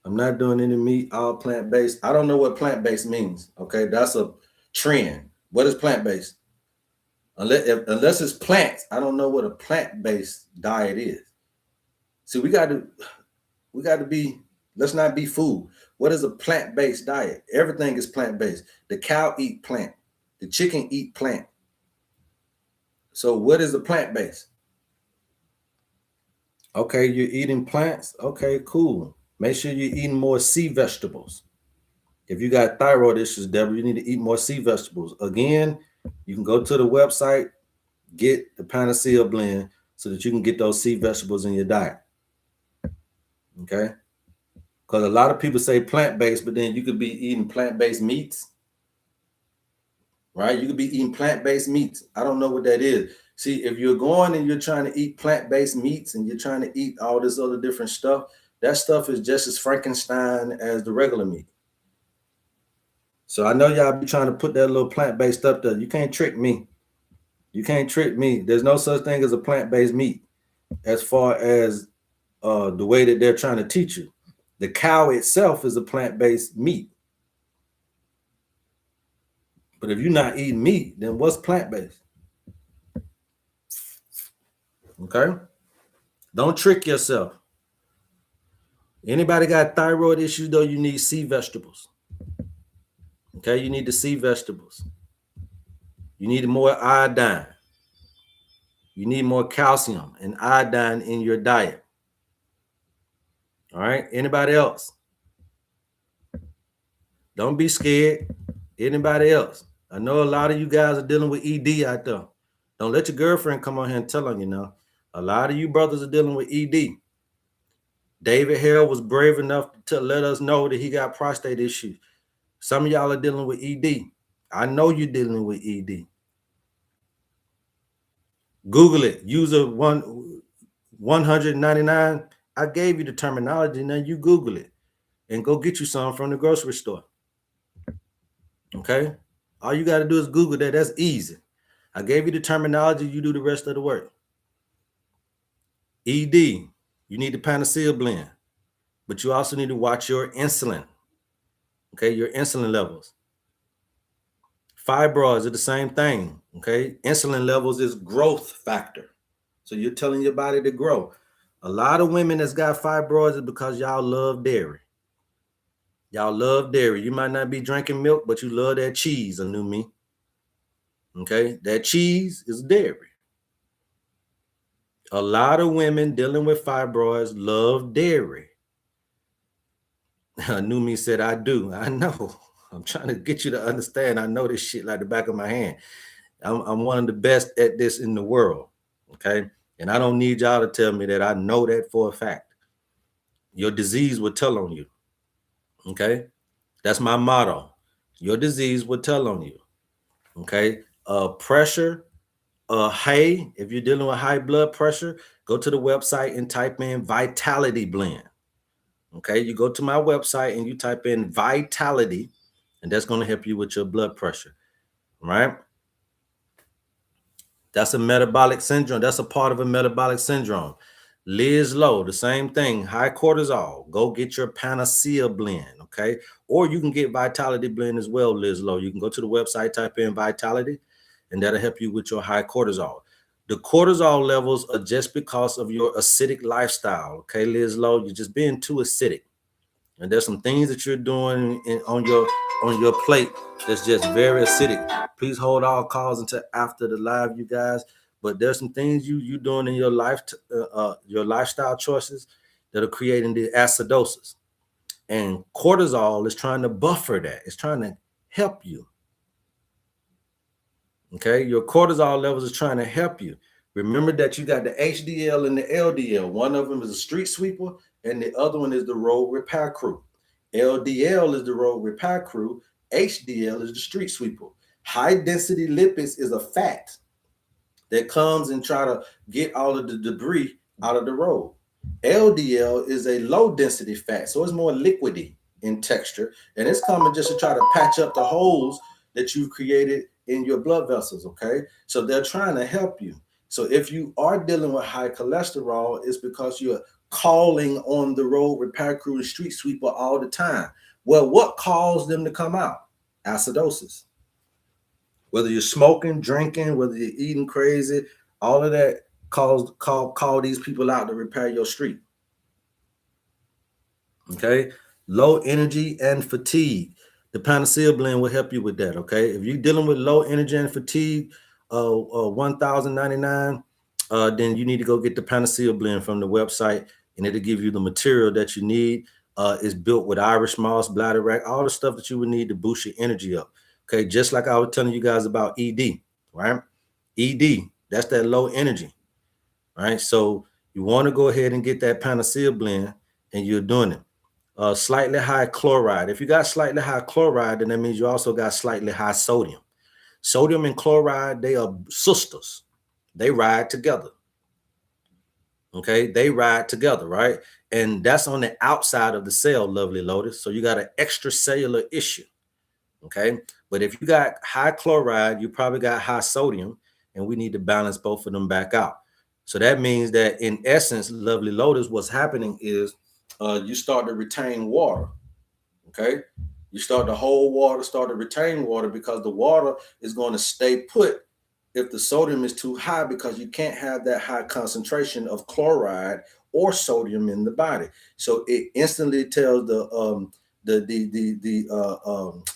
I'm not doing any meat, all plant-based. I don't know what plant-based means. Okay, that's a trend. What is plant-based? Unless it's plants. I don't know what a plant-based diet is. See, we got to be, let's not be fooled. What is a plant-based diet? Everything is plant-based. The cow eat plant. The chicken eat plant. So what is a plant-based? Okay, you're eating plants. Okay, cool. Make sure you're eating more sea vegetables. If you got thyroid issues, Deborah, you need to eat more sea vegetables. Again, you can go to the website, get the Panacea blend so that you can get those sea vegetables in your diet. Okay? Because a lot of people say plant-based, but then you could be eating plant-based meats. Right? You could be eating plant-based meats. I don't know what that is. See, if you're going and you're trying to eat plant-based meats and you're trying to eat all this other different stuff, that stuff is just as Frankenstein as the regular meat. So I know y'all be trying to put that little plant-based stuff there. You can't trick me. You can't trick me. There's no such thing as a plant-based meat as far as the way that they're trying to teach you. The cow itself is a plant-based meat. But if you're not eating meat, then what's plant-based? Okay? Don't trick yourself. Anybody got thyroid issues, though, you need sea vegetables. Okay? You need the sea vegetables. You need more iodine. You need more calcium and iodine in your diet. All right? Anybody else? Don't be scared. Anybody else? I know a lot of you guys are dealing with ED out there. Don't let your girlfriend come on here and tell on you now. A lot of you brothers are dealing with ED. David Hale was brave enough to let us know that he got prostate issues. Some of y'all are dealing with ED. I know you're dealing with ED. Google it. User 199. I gave you the terminology. Now you Google it and go get you some from the grocery store. Okay? All you got to do is Google that. That's easy. I gave you the terminology. You do the rest of the work. ED. You need the Panacea blend. But you also need to watch your insulin. Okay? Your insulin levels. Fibroids are the same thing. Okay? Insulin levels is growth factor. So you're telling your body to grow. A lot of women that's got fibroids is because y'all love dairy. Y'all love dairy. You might not be drinking milk, but you love that cheese, a new me. Okay? That cheese is dairy. A lot of women dealing with fibroids love dairy. A new me said, I do. I know. I'm trying to get you to understand. I know this shit like the back of my hand. I'm one of the best at this in the world. Okay? And I don't need y'all to tell me that. I know that for a fact. Your disease will tell on you. Okay? That's my motto. Your disease will tell on you. Okay? Pressure, if you're dealing with high blood pressure, go to the website and type in Vitality Blend. Okay? You go to my website and you type in Vitality, and that's going to help you with your blood pressure. Right? That's a metabolic syndrome. That's a part of a metabolic syndrome. Liz Low, the same thing. High cortisol. Go get your Panacea blend, okay? Or you can get Vitality blend as well, Liz Low. You can go to the website, type in Vitality, and that'll help you with your high cortisol. The cortisol levels are just because of your acidic lifestyle, okay, Liz Low? You're just being too acidic. And there's some things that you're doing on your plate that's just very acidic. Please hold all calls until after the live, you guys. But there's some things you're doing in your life, your lifestyle choices that are creating the acidosis. And cortisol is trying to buffer that. It's trying to help you. Okay, your cortisol levels is trying to help you. Remember that you got the HDL and the LDL. One of them is a street sweeper, and the other one is the road repair crew. LDL is the road repair crew. HDL is the street sweeper. High density lipids is a fat that comes and try to get all of the debris out of the road. LDL is a low density fat, so it's more liquidy in texture, and it's coming just to try to patch up the holes that you've created in your blood vessels, okay? So they're trying to help you. So if you are dealing with high cholesterol, it's because you're calling on the road repair crew and street sweeper all the time. Well, what caused them to come out? Acidosis. Whether you're smoking, drinking, whether you're eating crazy, all of that call these people out to repair your street. Okay, low energy and fatigue. The Panacea blend will help you with that. Okay, if you're dealing with low energy and fatigue, 1,099, then you need to go get the Panacea blend from the website, and it'll give you the material that you need. It's built with Irish moss, bladderwrack, all the stuff that you would need to boost your energy up. Okay, just like I was telling you guys about ED, right? ED, that's that low energy, right? So you want to go ahead and get that Panacea blend, and you're doing it. Slightly high chloride. If you got slightly high chloride, then that means you also got slightly high sodium. Sodium and chloride, they are sisters. They ride together. Okay, they ride together, right? And that's on the outside of the cell, lovely Lotus. So you got an extracellular issue. Okay, but if you got high chloride, you probably got high sodium, and we need to balance both of them back out. So that means that in essence, lovely Lotus, what's happening is you start to retain water. Okay, you start to hold water, start to retain water, because the water is going to stay put if the sodium is too high, because you can't have that high concentration of chloride or sodium in the body. So it instantly tells the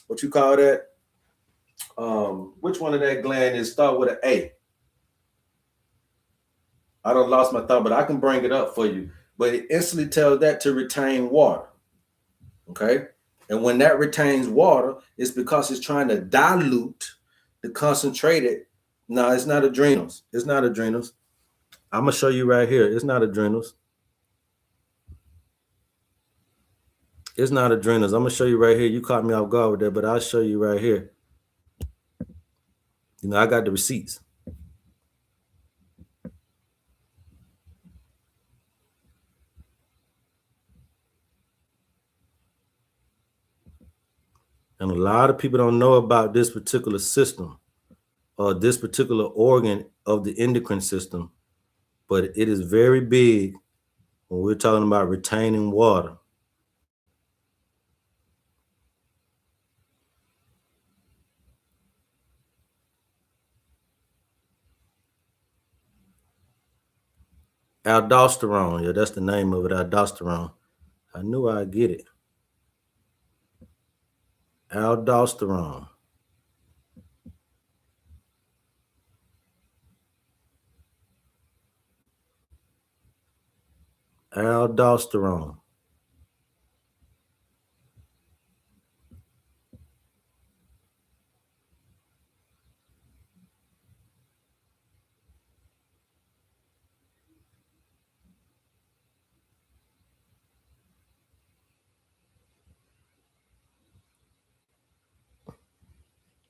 what you call that, which one of that gland is start with an A? I don't lost my thought, but I can bring it up for you. But it instantly tells that to retain water. Okay. And when that retains water, it's because it's trying to dilute the concentrated. No, it's not adrenals. It's not adrenals. I'm gonna show you right here. It's not adrenals. It's not adrenals. I'm gonna show you right here. You caught me off guard with that, but I'll show you right here. You know, I got the receipts. And a lot of people don't know about this particular system or this particular organ of the endocrine system, but it is very big when we're talking about retaining water. Aldosterone, yeah, that's the name of it, aldosterone. I knew I'd get it. Aldosterone. Aldosterone.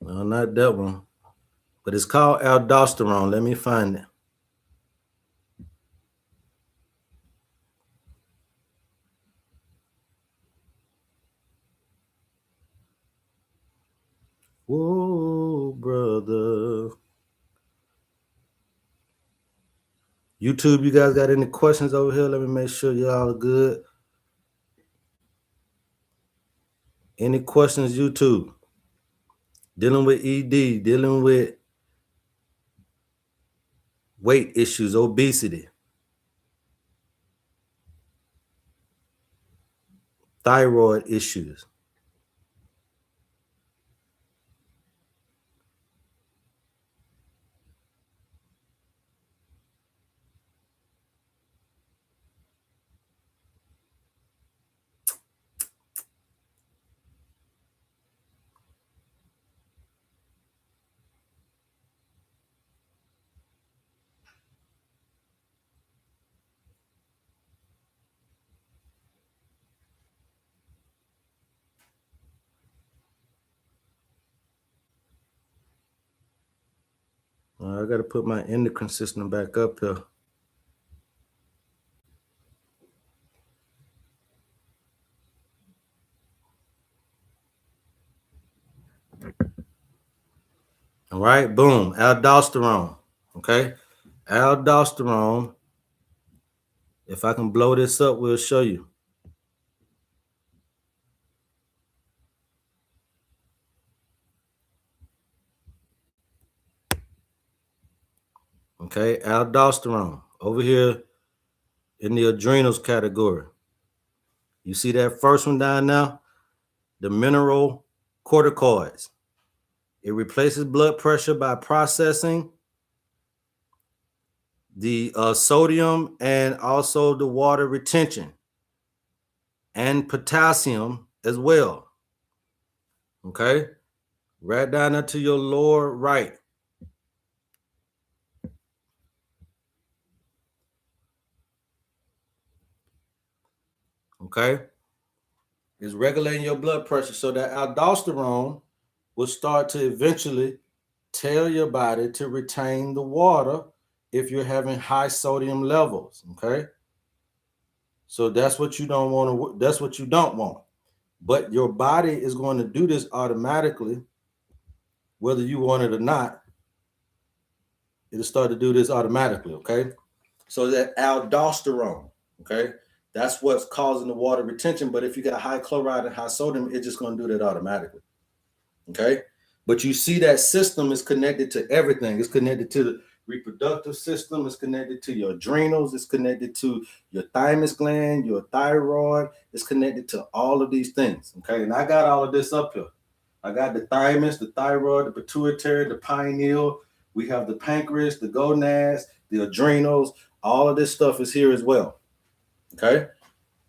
No, not that one. But it's called aldosterone. Let me find it. Whoa, brother. YouTube, you guys got any questions over here? Let me make sure y'all are good. Any questions, YouTube? Dealing with ED, dealing with weight issues, obesity, thyroid issues. I got to put my endocrine system back up here. All right, boom, aldosterone. Okay, aldosterone. If I can blow this up, we'll show you. Okay, aldosterone over here in the adrenals category. You see that first one down now? The mineral corticoids. It replaces blood pressure by processing the sodium and also the water retention and potassium as well. Okay, right down there to your lower right. Okay, it's regulating your blood pressure so that aldosterone will start to eventually tell your body to retain the water if you're having high sodium levels. Okay, so that's what you don't want to. That's what you don't want. But your body is going to do this automatically, whether you want it or not. It'll start to do this automatically. Okay, so that aldosterone. Okay, that's what's causing the water retention. But if you got high chloride and high sodium, it's just going to do that automatically. Okay, but you see that system is connected to everything. It's connected to the reproductive system. It's connected to your adrenals. It's connected to your thymus gland, your thyroid. It's connected to all of these things. Okay, and I got all of this up here. I got the thymus, the thyroid, the pituitary, the pineal. We have the pancreas, the gonads, the adrenals. All of this stuff is here as well. Okay,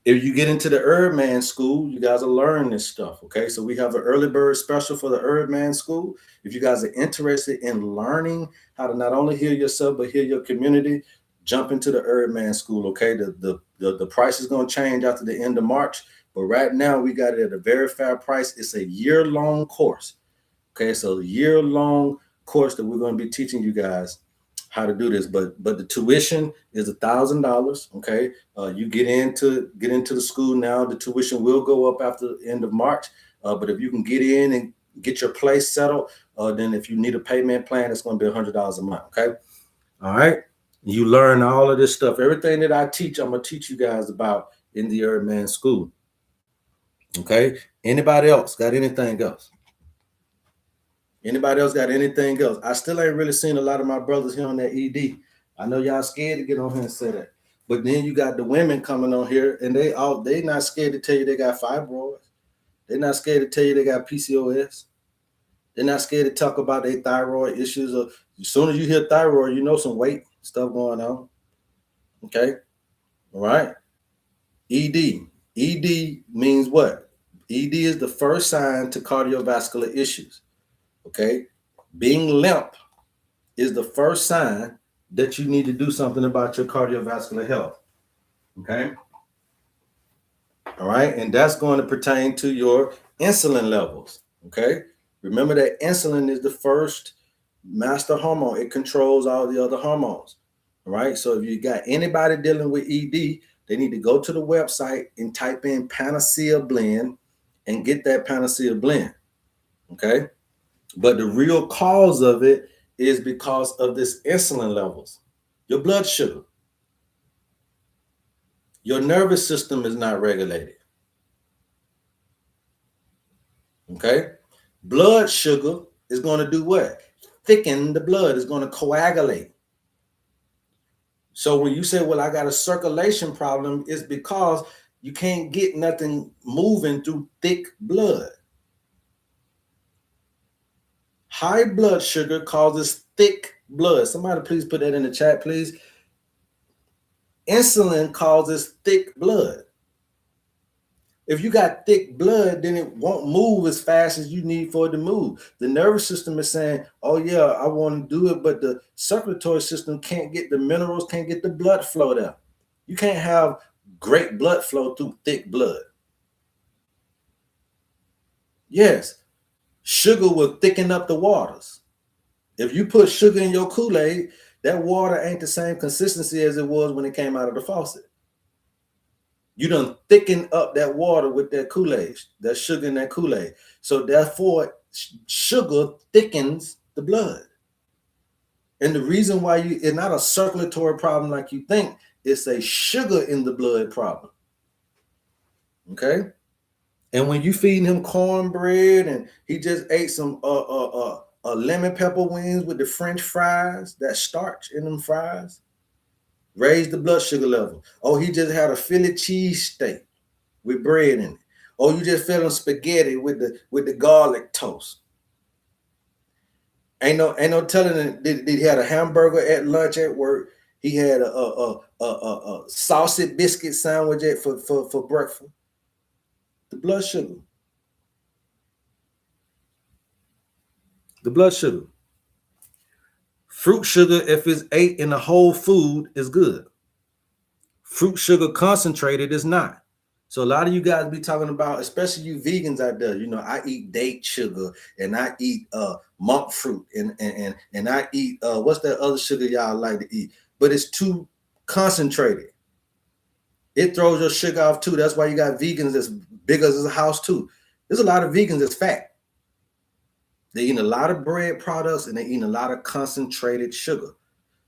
if you get into the HerbMan school, you guys will learn this stuff. Okay, so we have an early bird special for the HerbMan school. If you guys are interested in learning how to not only heal yourself but heal your community, jump into the HerbMan school. Okay, the price is going to change after the end of March, but right now we got it at a very fair price. It's a year-long course. Okay, so a year-long course that we're going to be teaching you guys how to do this, but the tuition is $1,000. Okay, you get into the school now. The tuition will go up after the end of March, but if you can get in and get your place settled, then if you need a payment plan, it's going to be $100 a month. Okay, all right. You learn all of this stuff. Everything that I teach, I'm gonna teach you guys about in the HerbMan school. Okay. Anybody else got anything else? Anybody else got anything else? I still ain't really seen a lot of my brothers here on that ED. I know y'all scared to get on here and say that. But then you got the women coming on here and they not scared to tell you they got fibroids. They're not scared to tell you they got PCOS. They're not scared to talk about their thyroid issues. Or as soon as you hear thyroid, you know some weight stuff going on. Okay. All right. ED. ED means what? ED is the first sign to cardiovascular issues. Okay. Being limp is the first sign that you need to do something about your cardiovascular health. Okay. All right. And that's going to pertain to your insulin levels. Okay. Remember that insulin is the first master hormone. It controls all the other hormones. All right. So if you got anybody dealing with ED, they need to go to the website and type in Panacea Blend and get that Panacea Blend. Okay. But the real cause of it is because of this insulin levels, your blood sugar. Your nervous system is not regulated. Okay? Blood sugar is going to do what? Thicken the blood. It's going to coagulate. So when you say, well, I got a circulation problem, it's because you can't get nothing moving through thick blood. High blood sugar causes thick blood. Somebody please put that in the chat, please. Insulin causes thick blood. If you got thick blood, then it won't move as fast as you need for it to move. The nervous system is saying, oh yeah, I want to do it, but the circulatory system can't get the minerals, can't get the blood flow there. You can't have great blood flow through thick blood. Yes, sugar will thicken up the waters. If you put sugar in your Kool-Aid, that water ain't the same consistency as it was when it came out of the faucet. You done thicken up that water with that Kool-Aid, that sugar in that Kool-Aid. So therefore, sugar thickens the blood. And the reason why it's not a circulatory problem like you think, it's a sugar in the blood problem. Okay? And when you feeding him cornbread and he just ate some lemon pepper wings with the French fries, that starch in them fries, raise the blood sugar level. Oh, he just had a Philly cheese steak with bread in it. Oh, you just fed him spaghetti with the garlic toast. Ain't no telling him, did he had a hamburger at lunch at work. He had a sausage biscuit sandwich for breakfast. The blood sugar. The blood sugar. Fruit sugar, if it's ate in a whole food, is good. Fruit sugar concentrated is not. So a lot of you guys be talking about, especially you vegans out there, I eat date sugar and I eat monk fruit and I eat what's that other sugar y'all like to eat? But it's too concentrated. It throws your sugar off too. That's why you got vegans that's big as a house too. There's a lot of vegans that's fat. They eat a lot of bread products and they eat a lot of concentrated sugar.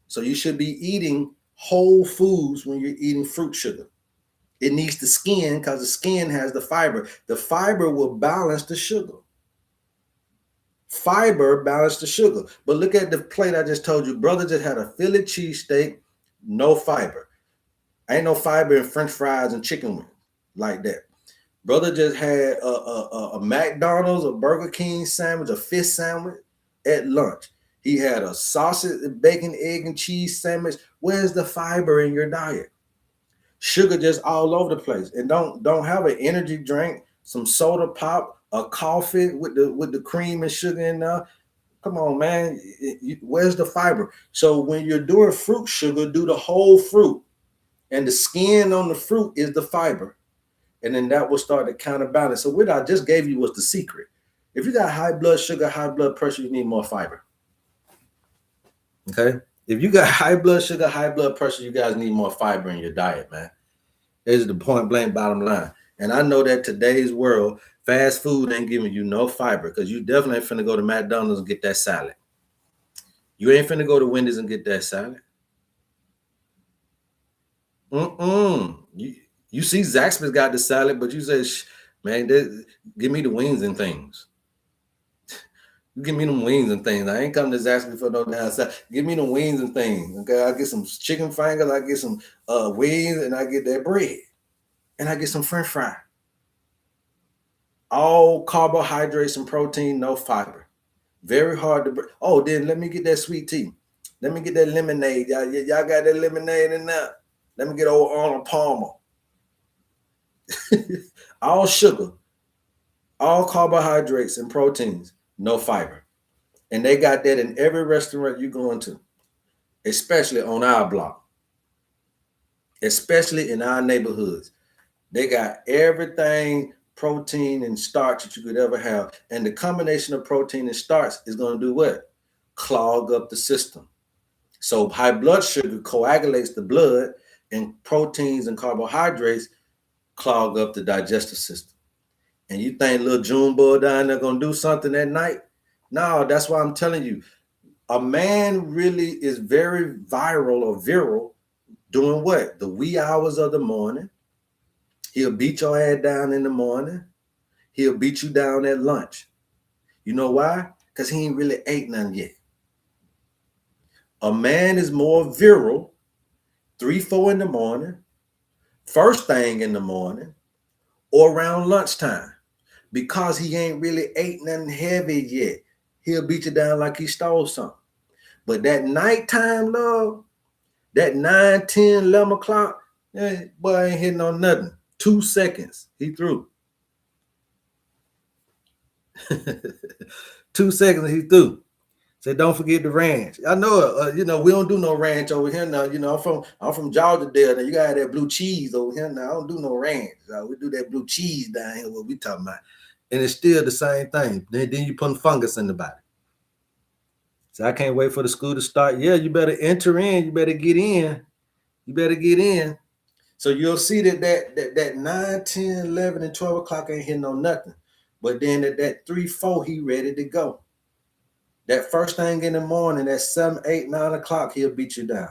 So you should be eating whole foods when you're eating fruit sugar. It needs the skin because the skin has the fiber. The fiber will balance the sugar. Fiber balance the sugar. But look at the plate I just told you. Brother just had a Philly cheesesteak, no fiber. Ain't no fiber in French fries and chicken wings like that. Brother just had a McDonald's, a Burger King sandwich, a fish sandwich at lunch. He had a sausage, bacon, egg, and cheese sandwich. Where's the fiber in your diet? Sugar just all over the place. And don't have an energy drink, some soda pop, a coffee with the cream and sugar in there. Come on, man. Where's the fiber? So when you're doing fruit sugar, do the whole fruit. And the skin on the fruit is the fiber. And then that will start to counterbalance. So what I just gave you was the secret. If you got high blood sugar, high blood pressure, you need more fiber. Okay? If you got high blood sugar, high blood pressure, you guys need more fiber in your diet, man. This is the point blank bottom line. And I know that today's world, fast food ain't giving you no fiber because you definitely ain't finna go to McDonald's and get that salad. You ain't finna go to Wendy's and get that salad. You see Zaxby's got the salad, but you say, man, give me the wings and things. You give me them wings and things. I ain't come to Zaxby's for no damn salad. Give me the wings and things. Okay, I get some chicken fingers, I get some wings, and I get that bread. And I get some French fry. All carbohydrates and protein, no fiber. Very hard to break. Oh, then let me get that sweet tea. Let me get that lemonade. Y'all got that lemonade in there. Let me get old Arnold Palmer. All sugar, all carbohydrates and proteins, no fiber. And they got that in every restaurant you go into, especially on our block, especially in our neighborhoods. They got everything protein and starch that you could ever have. And the combination of protein and starch is going to do what? Clog up the system. So high blood sugar coagulates the blood, and proteins and carbohydrates clog up the digestive system. And you think little Junebug down there gonna do something at night? No, that's why I'm telling you, a man really is very viral doing what? The wee hours of the morning. He'll beat your ass down in the morning. He'll beat you down at lunch. You know why? Because he ain't really ate nothing yet. A man is more virile 3, 4 in the morning, first thing in the morning, or around lunchtime, because he ain't really ate nothing heavy yet. He'll beat you down like he stole something. But that nighttime love, that 9, 10, 11 o'clock, boy ain't hitting on nothing. 2 seconds, he through. 2 seconds, he through. Say, don't forget the ranch. I know, we don't do no ranch over here now. I'm from Georgia there. Now you got that blue cheese over here now. I don't do no ranch. We do that blue cheese down here. What we talking about? And it's still the same thing. Then you putting fungus in the body. So I can't wait for the school to start. Yeah, you better enter in. You better get in. You better get in. So you'll see that 9, 10, 11, and 12 o'clock ain't hitting on nothing. But then at that 3, 4, he ready to go. That first thing in the morning, that 7, 8, 9 o'clock, he'll beat you down.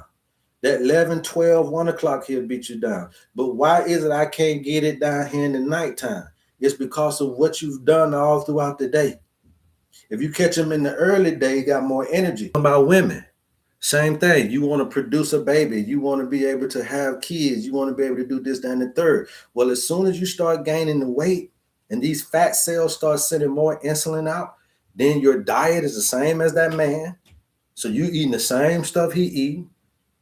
That 11, 12, 1 o'clock, he'll beat you down. But why is it I can't get it down here in the nighttime? It's because of what you've done all throughout the day. If you catch them in the early day, you got more energy. About women, same thing. You want to produce a baby. You want to be able to have kids. You want to be able to do this, that, and the third. Well, as soon as you start gaining the weight and these fat cells start sending more insulin out, then your diet is the same as that man. So you eating the same stuff he eating,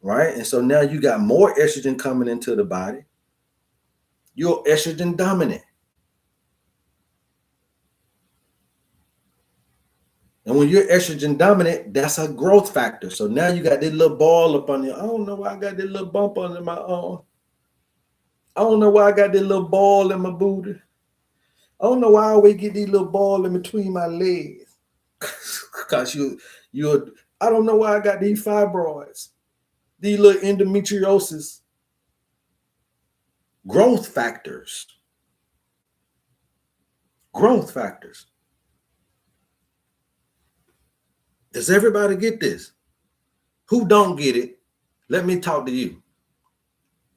right? And so now you got more estrogen coming into the body. You're estrogen dominant. And when you're estrogen dominant, that's a growth factor. So now you got this little ball up on you. I don't know why I got this little bump under my arm. I don't know why I got this little ball in my booty. I don't know why I always get these little ball in between my legs. Because I don't know why I got these fibroids, these little endometriosis. Growth factors. Growth factors. Does everybody get this? Who don't get it, let me talk to you.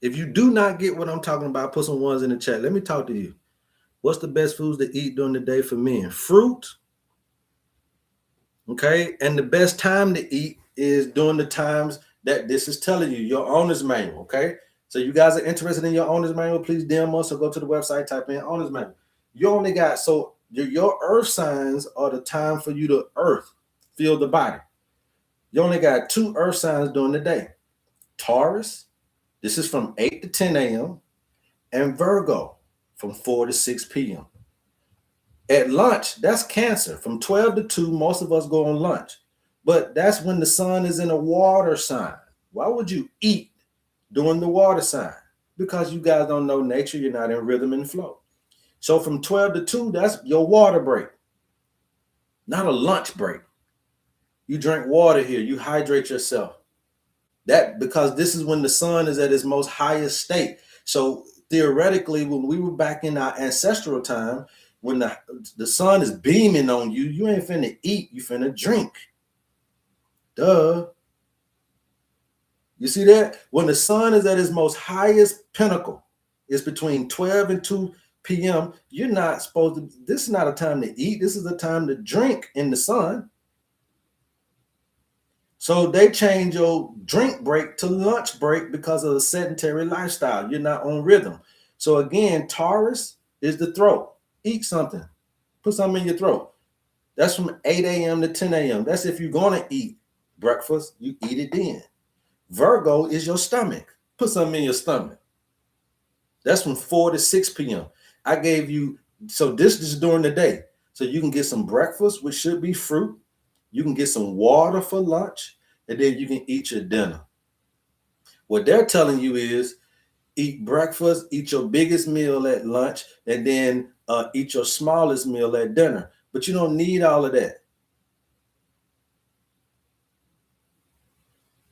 If you do not get what I'm talking about, put some ones in the chat. Let me talk to you. What's the best foods to eat during the day for men? Fruit. Okay. And the best time to eat is during the times that this is telling you, your owner's manual. Okay. So you guys are interested in your owner's manual, please DM us or go to the website, type in owner's manual. You only got, so your earth signs are the time for you to feel the body. You only got 2 earth signs during the day. Taurus, this is from 8 to 10 a.m. and Virgo from 4 to 6 p.m. At lunch, that's Cancer. From 12 to 2, most of us go on lunch. But that's when the sun is in a water sign. Why would you eat during the water sign? Because you guys don't know nature. You're not in rhythm and flow. So from 12 to 2, that's your water break. Not a lunch break. You drink water here. You hydrate yourself. That because this is when the sun is at its most highest state. So theoretically, when we were back in our ancestral time, when the sun is beaming on you, you ain't finna eat, you finna drink. Duh. You see that? When the sun is at its most highest pinnacle, it's between 12 and 2 p.m. You're not supposed to, this is not a time to eat. This is a time to drink in the sun. So they change your drink break to lunch break because of the sedentary lifestyle. You're not on rhythm. So again, Taurus is the throat. Eat something. Put something in your throat. That's from 8 a.m. to 10 a.m. That's if you're going to eat breakfast, you eat it then. Virgo is your stomach. Put something in your stomach. That's from 4 to 6 p.m. I gave you, so this is during the day. So you can get some breakfast, which should be fruit. You can get some water for lunch, and then you can eat your dinner. What they're telling you is eat breakfast, eat your biggest meal at lunch, and then eat your smallest meal at dinner. But you don't need all of that.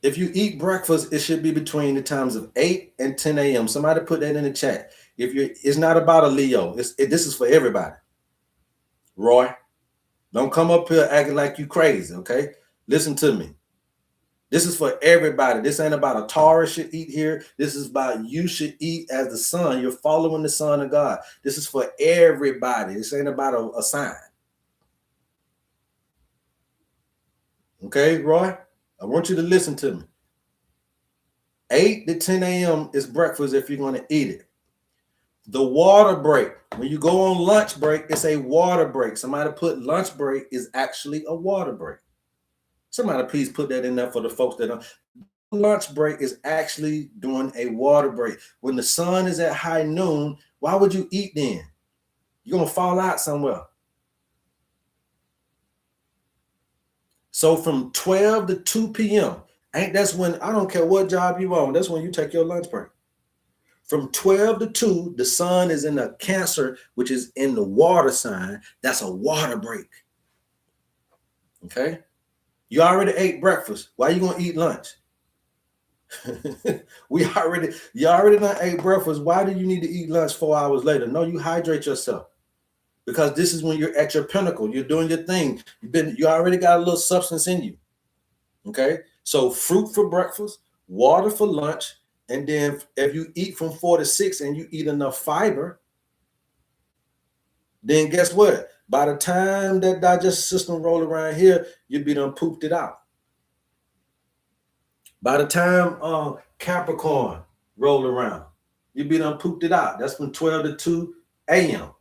If you eat breakfast, it should be between the times of 8 and 10 a.m. Somebody put that in the chat. It's not about a Leo. This is for everybody. Roy, don't come up here acting like you crazy, okay? Listen to me. This is for everybody. This ain't about a Taurus should eat here. This is about you should eat as the sun. You're following the Son of God. This is for everybody. This ain't about a sign. Okay, Roy? I want you to listen to me. 8 to 10 a.m. is breakfast if you're going to eat it. The water break. When you go on lunch break, it's a water break. Somebody put lunch break is actually a water break. Somebody please put that in there for the folks that don't. Lunch break is actually doing a water break. When the sun is at high noon, why would you eat then? You're going to fall out somewhere. So from 12 to 2 p.m., that's when, I don't care what job you on, that's when you take your lunch break. From 12 to 2, the sun is in a Cancer, which is in the water sign. That's a water break. Okay? You already ate breakfast. Why are you going to eat lunch? You already done ate breakfast. Why do you need to eat lunch 4 hours later? No, you hydrate yourself. Because this is when you're at your pinnacle. You're doing your thing. You already got a little substance in you. Okay? So fruit for breakfast, water for lunch, and then if you eat from 4 to 6 and you eat enough fiber, then guess what? By the time that digestive system roll around here, you be done pooped it out. By the time Capricorn roll around, you be done pooped it out. That's from 12 to 2 a.m.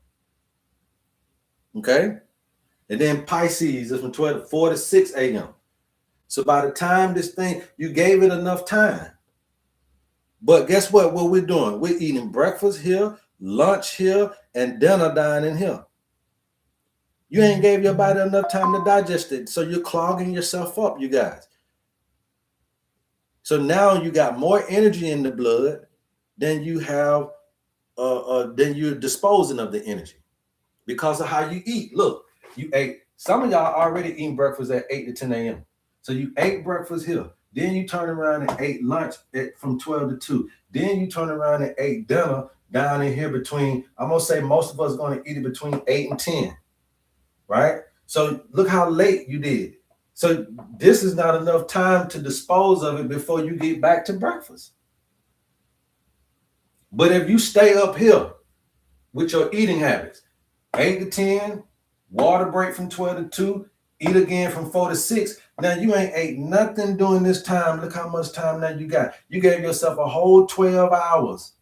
Okay? And then Pisces is from 12 to 4 to 6 a.m. So by the time this thing, you gave it enough time. But guess what? What we're doing? We're eating breakfast here, lunch here, and dinner dining here. You ain't gave your body enough time to digest it. So you're clogging yourself up, you guys. So now you got more energy in the blood than you have, than you're disposing of the energy because of how you eat. Look, you ate, some of y'all already eating breakfast at 8 to 10 a.m. So you ate breakfast here. Then you turn around and ate lunch from 12 to 2. Then you turn around and ate dinner down in here between, I'm going to say most of us are going to eat it between 8 and 10, right? So look how late you did. So this is not enough time to dispose of it before you get back to breakfast. But if you stay up here with your eating habits, 8 to 10, water break from 12 to 2, eat again from 4 to 6. Now you ain't ate nothing during this time. Look how much time now you got. You gave yourself a whole 12 hours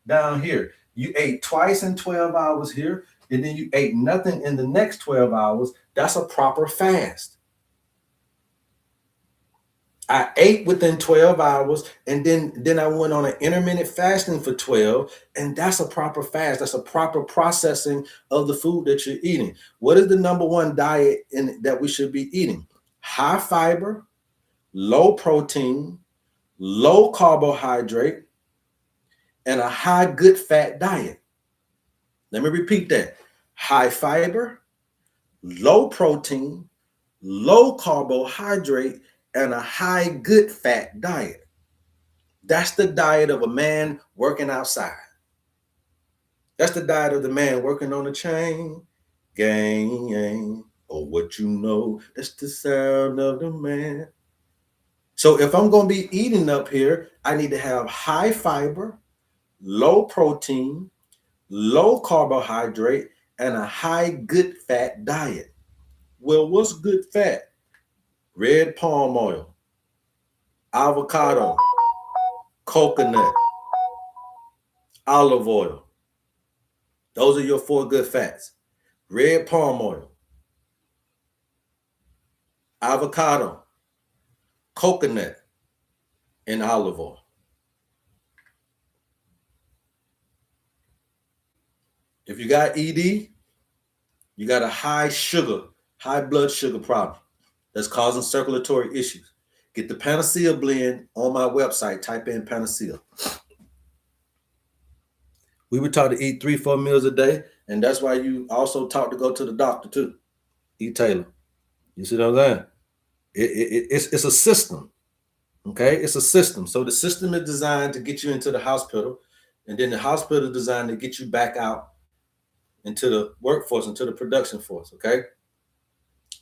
down here. You ate twice in 12 hours here, and then you ate nothing in the next 12 hours. That's a proper fast. I ate within 12 hours, and then I went on an intermittent fasting for 12, and that's a proper fast. That's a proper processing of the food that you're eating. What is the number one diet that we should be eating? High fiber, low protein, low carbohydrate, and a high good fat diet. Let me repeat that. High fiber, low protein, low carbohydrate, and a high good fat diet. That's the diet of a man working outside. That's the diet of the man working on the chain gang. Or what you know, that's the sound of the man. So if I'm going to be eating up here, I need to have high fiber, low protein, low carbohydrate, and a high good fat diet. Well, what's good fat? Red palm oil, avocado, coconut, olive oil. Those are your 4 good fats. Red palm oil, avocado, coconut, and olive oil. If you got ED, you got a high blood sugar problem that's causing circulatory issues. Get the Panacea blend on my website. Type in Panacea. We were taught to eat 3-4 meals a day, and that's why you also taught to go to the doctor too. Eat Taylor. You see what I'm saying? It's a system. Okay, it's a system. So the system is designed to get you into the hospital, and then the hospital is designed to get you back out into the workforce, into the production force. Okay.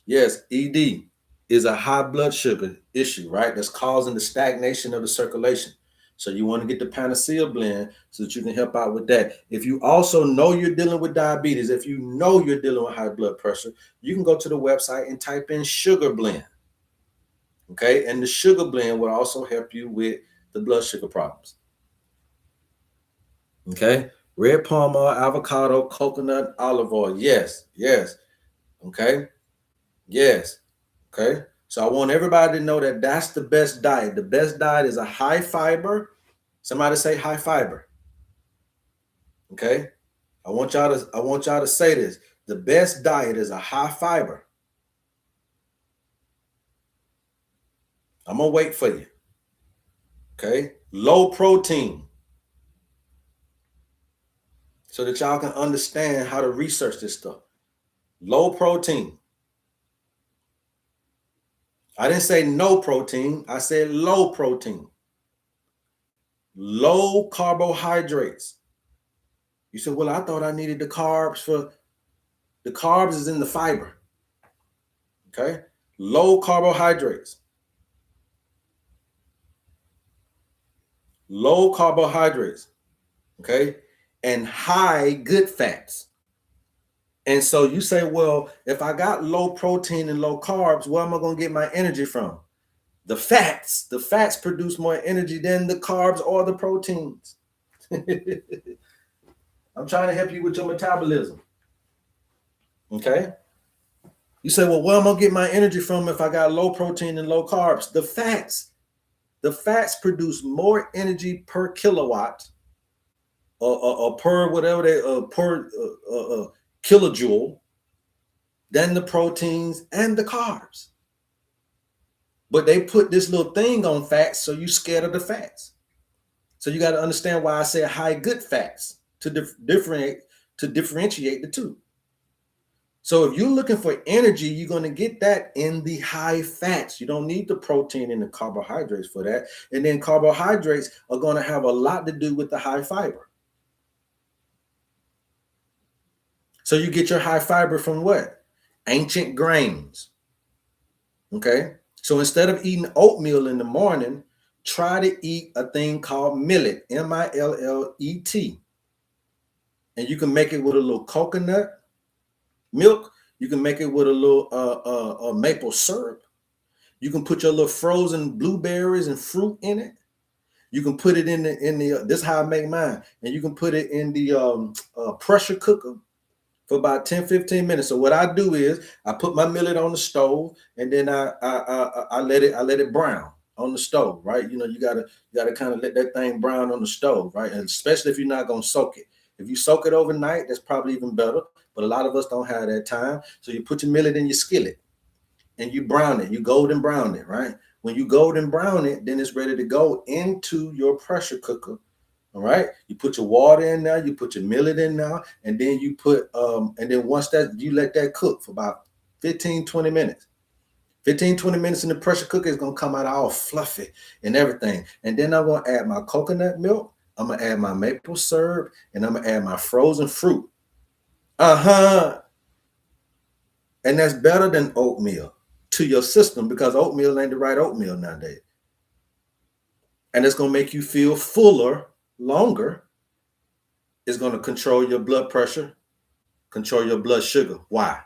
Yes, ED is a high blood sugar issue, right? That's causing the stagnation of the circulation. So you want to get the Panacea blend so that you can help out with that. If you also know you're dealing with diabetes, if you know you're dealing with high blood pressure, you can go to the website and type in sugar blend. Okay, and the sugar blend will also help you with the blood sugar problems. Okay, red palm oil, avocado, coconut, olive oil. Yes, yes. Okay, yes. Okay, so I want everybody to know that that's the best diet. The best diet is a high fiber. Somebody say high fiber. Okay, I want y'all to say this. The best diet is a high fiber. I'm gonna wait for you. Okay, low protein, so that y'all can understand how to research this stuff. Low protein. I didn't say no protein. I said low protein. Low carbohydrates. You said, well, I thought I needed the carbs for, the carbs is in the fiber. Okay. Low carbohydrates. Low carbohydrates. Okay. And high good fats. And so you say, well, if I got low protein and low carbs, where am I going to get my energy from? The fats. The fats produce more energy than the carbs or the proteins. I'm trying to help you with your metabolism. Okay. You say, well, where am I going to get my energy from if I got low protein and low carbs? The fats. The fats produce more energy per kilowatt or per whatever they per kilojoule than the proteins and the carbs. But they put this little thing on fats, so you scared of the fats. So you got to understand why I say high good fats to differentiate the two. So if you're looking for energy, you're going to get that in the high fats. You don't need the protein and the carbohydrates for that. And then carbohydrates are going to have a lot to do with the high fiber. So you get your high fiber from what? Ancient grains. Okay. So instead of eating oatmeal in the morning, try to eat a thing called millet, millet. And you can make it with a little coconut milk. You can make it with a little maple syrup. You can put your little frozen blueberries and fruit in it. You can put it in the this is how I make mine. And you can put it in the pressure cooker for about 10-15 minutes. So what I do is I put my millet on the stove, and then I let it brown on the stove, right? You know, you gotta kind of let that thing brown on the stove, right? And especially if you're not gonna soak it. If you soak it overnight, that's probably even better. But a lot of us don't have that time. So you put your millet in your skillet and you brown it. You golden brown it, right? When you golden brown it, then it's ready to go into your pressure cooker. All right. You put your water in there, you put your millet in there, and then you put and then once that you let that cook for about 15-20 minutes. 15-20 minutes in the pressure cooker is gonna come out all fluffy and everything. And then I'm gonna add my coconut milk, I'm gonna add my maple syrup, and I'm gonna add my frozen fruit. And that's better than oatmeal to your system, because oatmeal ain't the right oatmeal nowadays. And it's gonna make you feel fuller longer. It's going to control your blood pressure, control your blood sugar. Why?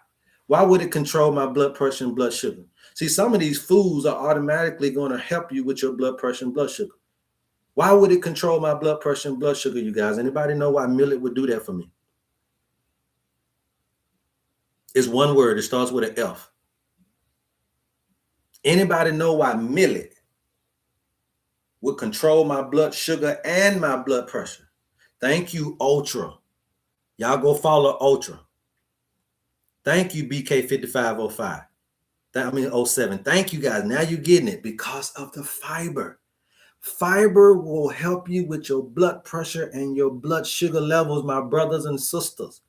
Why would it control my blood pressure and blood sugar? See, some of these foods are automatically going to help you with your blood pressure and blood sugar. Why would it control my blood pressure and blood sugar, you guys? Anybody know why millet would do that for me? It's one word. It starts with an F. Anybody know why millet would control my blood sugar and my blood pressure? Thank you, Ultra. Y'all go follow Ultra. Thank you, BK5505. I mean 07. Thank you guys. Now you're getting it because of the fiber. Fiber will help you with your blood pressure and your blood sugar levels, my brothers and sisters.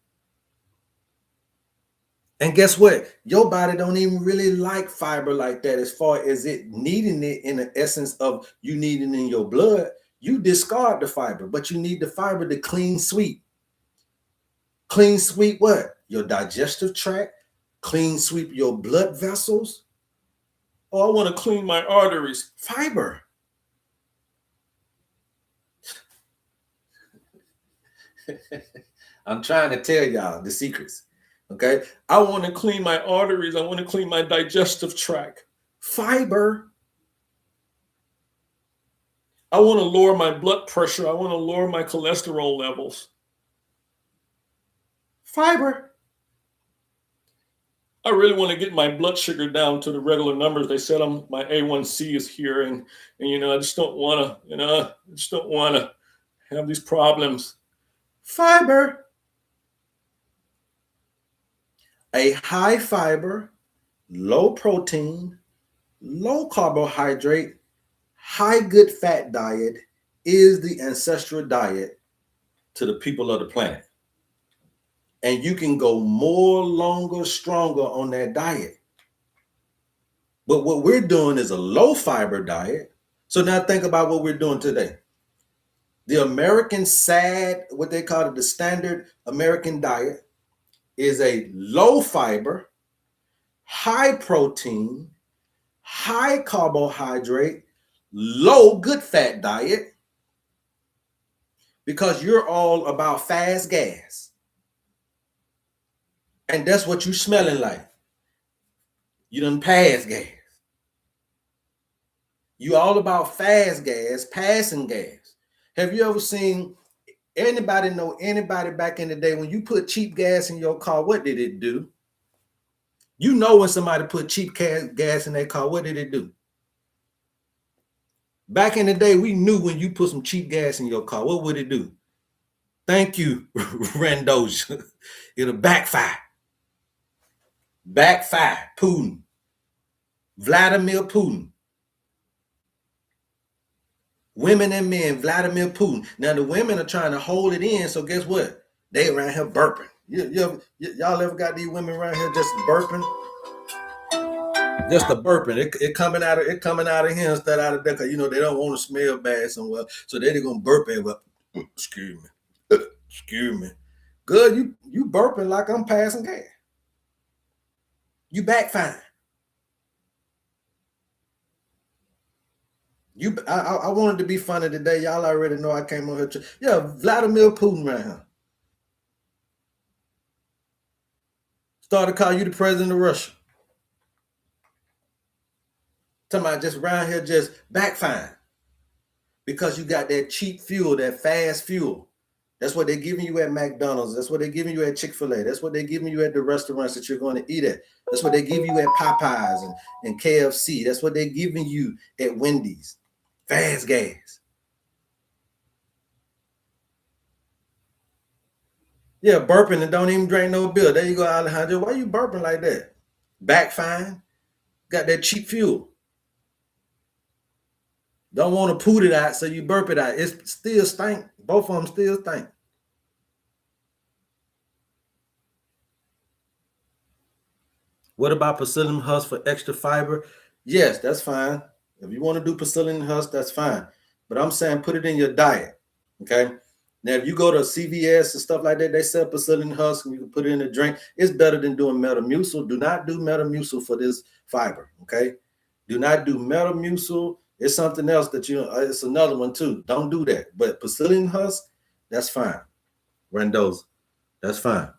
And guess what? Your body don't even really like fiber like that, as far as it needing it in the essence of you needing it in your blood. You discard the fiber, but you need the fiber to clean sweep. Clean sweep what? Your digestive tract. Clean sweep your blood vessels. Oh, I want to clean my arteries. Fiber. I'm trying to tell y'all the secrets. Okay. I want to clean my arteries. I want to clean my digestive tract. Fiber. I want to lower my blood pressure. I want to lower my cholesterol levels. Fiber. I really want to get my blood sugar down to the regular numbers. They said my A1C is here, and I just don't want to, have these problems. Fiber. A high fiber, low protein, low carbohydrate, high good fat diet is the ancestral diet to the people of the planet. And you can go more, longer, stronger on that diet. But what we're doing is a low fiber diet. So now think about what we're doing today. The American SAD, what they call it, the standard American diet, is a low fiber, high protein, high carbohydrate, low good fat diet, because you're all about fast gas. And that's what you smelling like. You done pass gas. You all about fast gas, passing gas. Have you ever seen anybody know anybody back in the day when you put cheap gas in your car? What did it do? You know when somebody put cheap gas in their car, what did it do? Back in the day, we knew when you put some cheap gas in your car, what would it do? Thank you, Randoja. It'll backfire. Backfire. Putin. Vladimir Putin. Women and men, Vladimir Putin. Now the women are trying to hold it in, so guess what? They around here burping. Y'all ever got these women around here just burping? Just a burping. It coming out of here instead out of there, because they don't want to smell bad somewhere. So they're gonna burp it. Well, excuse me. Excuse me. Good, you burping like I'm passing gas. You back fine. I wanted to be funny today. Y'all already know I came on here. Yeah, Vladimir Putin right here. Started to call you the president of Russia. Talking about just around here just backfiring. Because you got that cheap fuel, that fast fuel. That's what they're giving you at McDonald's. That's what they're giving you at Chick-fil-A. That's what they're giving you at the restaurants that you're going to eat at. That's what they give you at Popeyes and KFC. That's what they're giving you at Wendy's. Fast gas. Yeah, burping and don't even drink no beer. There you go, Alejandro. Why you burping like that? Back fine. Got that cheap fuel. Don't want to poot it out, so you burp it out. It still stink. Both of them still stink. What about psyllium husk for extra fiber? Yes, that's fine. If you want to do psyllium husk, that's fine. But I'm saying put it in your diet. Okay. Now, if you go to CVS and stuff like that, they sell psyllium husk and you can put it in a drink. It's better than doing Metamucil. Do not do Metamucil for this fiber. Okay. Do not do Metamucil. It's something else that it's another one too. Don't do that. But psyllium husk, that's fine. Rendoza, that's fine.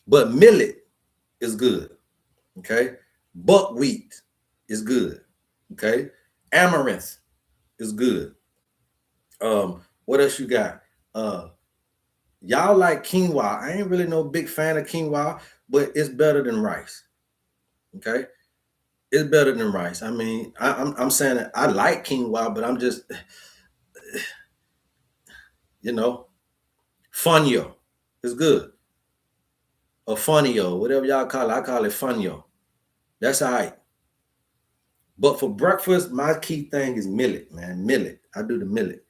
But millet is good. Okay. Buckwheat is good. Okay. Amaranth is good. What else you got? Y'all like quinoa. I ain't really no big fan of quinoa, but it's better than rice. Okay. It's better than rice. I mean, I'm saying that I like quinoa, but I'm just, fonio is good. Or fonio, whatever y'all call it. I call it fonio. That's all right. But for breakfast, my key thing is millet, man. Millet. I do the millet.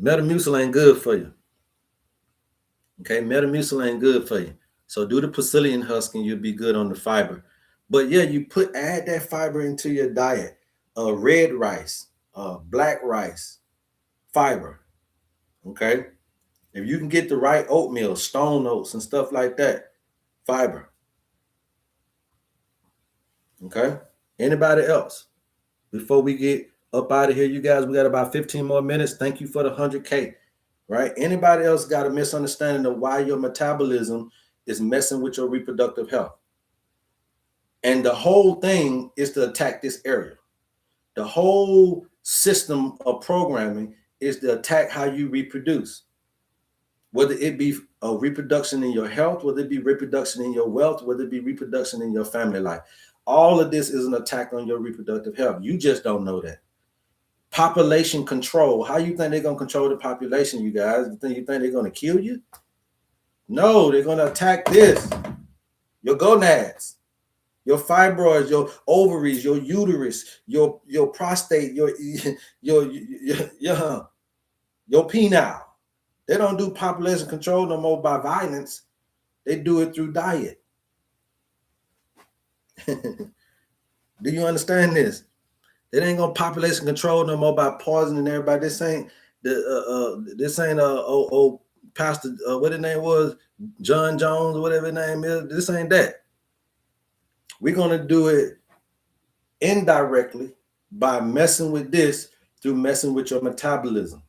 Metamucil ain't good for you. Okay, Metamucil ain't good for you. So do the psyllium husk and you'll be good on the fiber. But yeah, you add that fiber into your diet. Red rice, black rice, fiber. Okay. If you can get the right oatmeal, stone oats and stuff like that, fiber. Okay. Anybody else? Before we get up out of here, you guys, we got about 15 more minutes. Thank you for the 100K. Right? Anybody else got a misunderstanding of why your metabolism is messing with your reproductive health? And the whole thing is to attack this area. The whole system of programming is to attack how you reproduce. Whether it be a reproduction in your health, whether it be reproduction in your wealth, whether it be reproduction in your family life. All of this is an attack on your reproductive health. You just don't know that. Population control. How you think they're going to control the population, you guys? You think they're going to kill you? No, they're going to attack this. Your gonads, your fibroids, your ovaries, your uterus, your prostate, your penile. They don't do population control no more by violence. They do it through diet. Do you understand this? They ain't gonna population control no more by poisoning everybody. This ain't Pastor what his name was, John Jones or whatever his name is. This ain't that. We're gonna do it indirectly by messing with this through messing with your metabolism.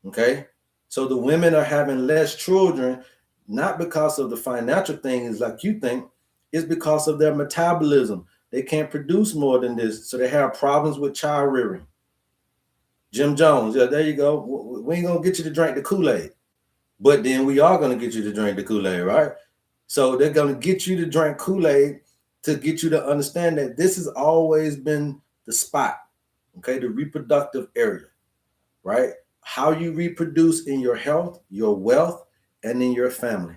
Okay, So the women are having less children, not because of the financial things like you think, it's because of their metabolism. They can't produce more than this. So they have problems with child rearing. Jim Jones, yeah, there you go. We ain't gonna get you to drink the Kool-Aid, but then we are gonna get you to drink the Kool-Aid, right? So they're gonna get you to drink Kool-Aid to get you to understand that this has always been the spot, okay, the reproductive area, right? How you reproduce in your health, your wealth, and in your family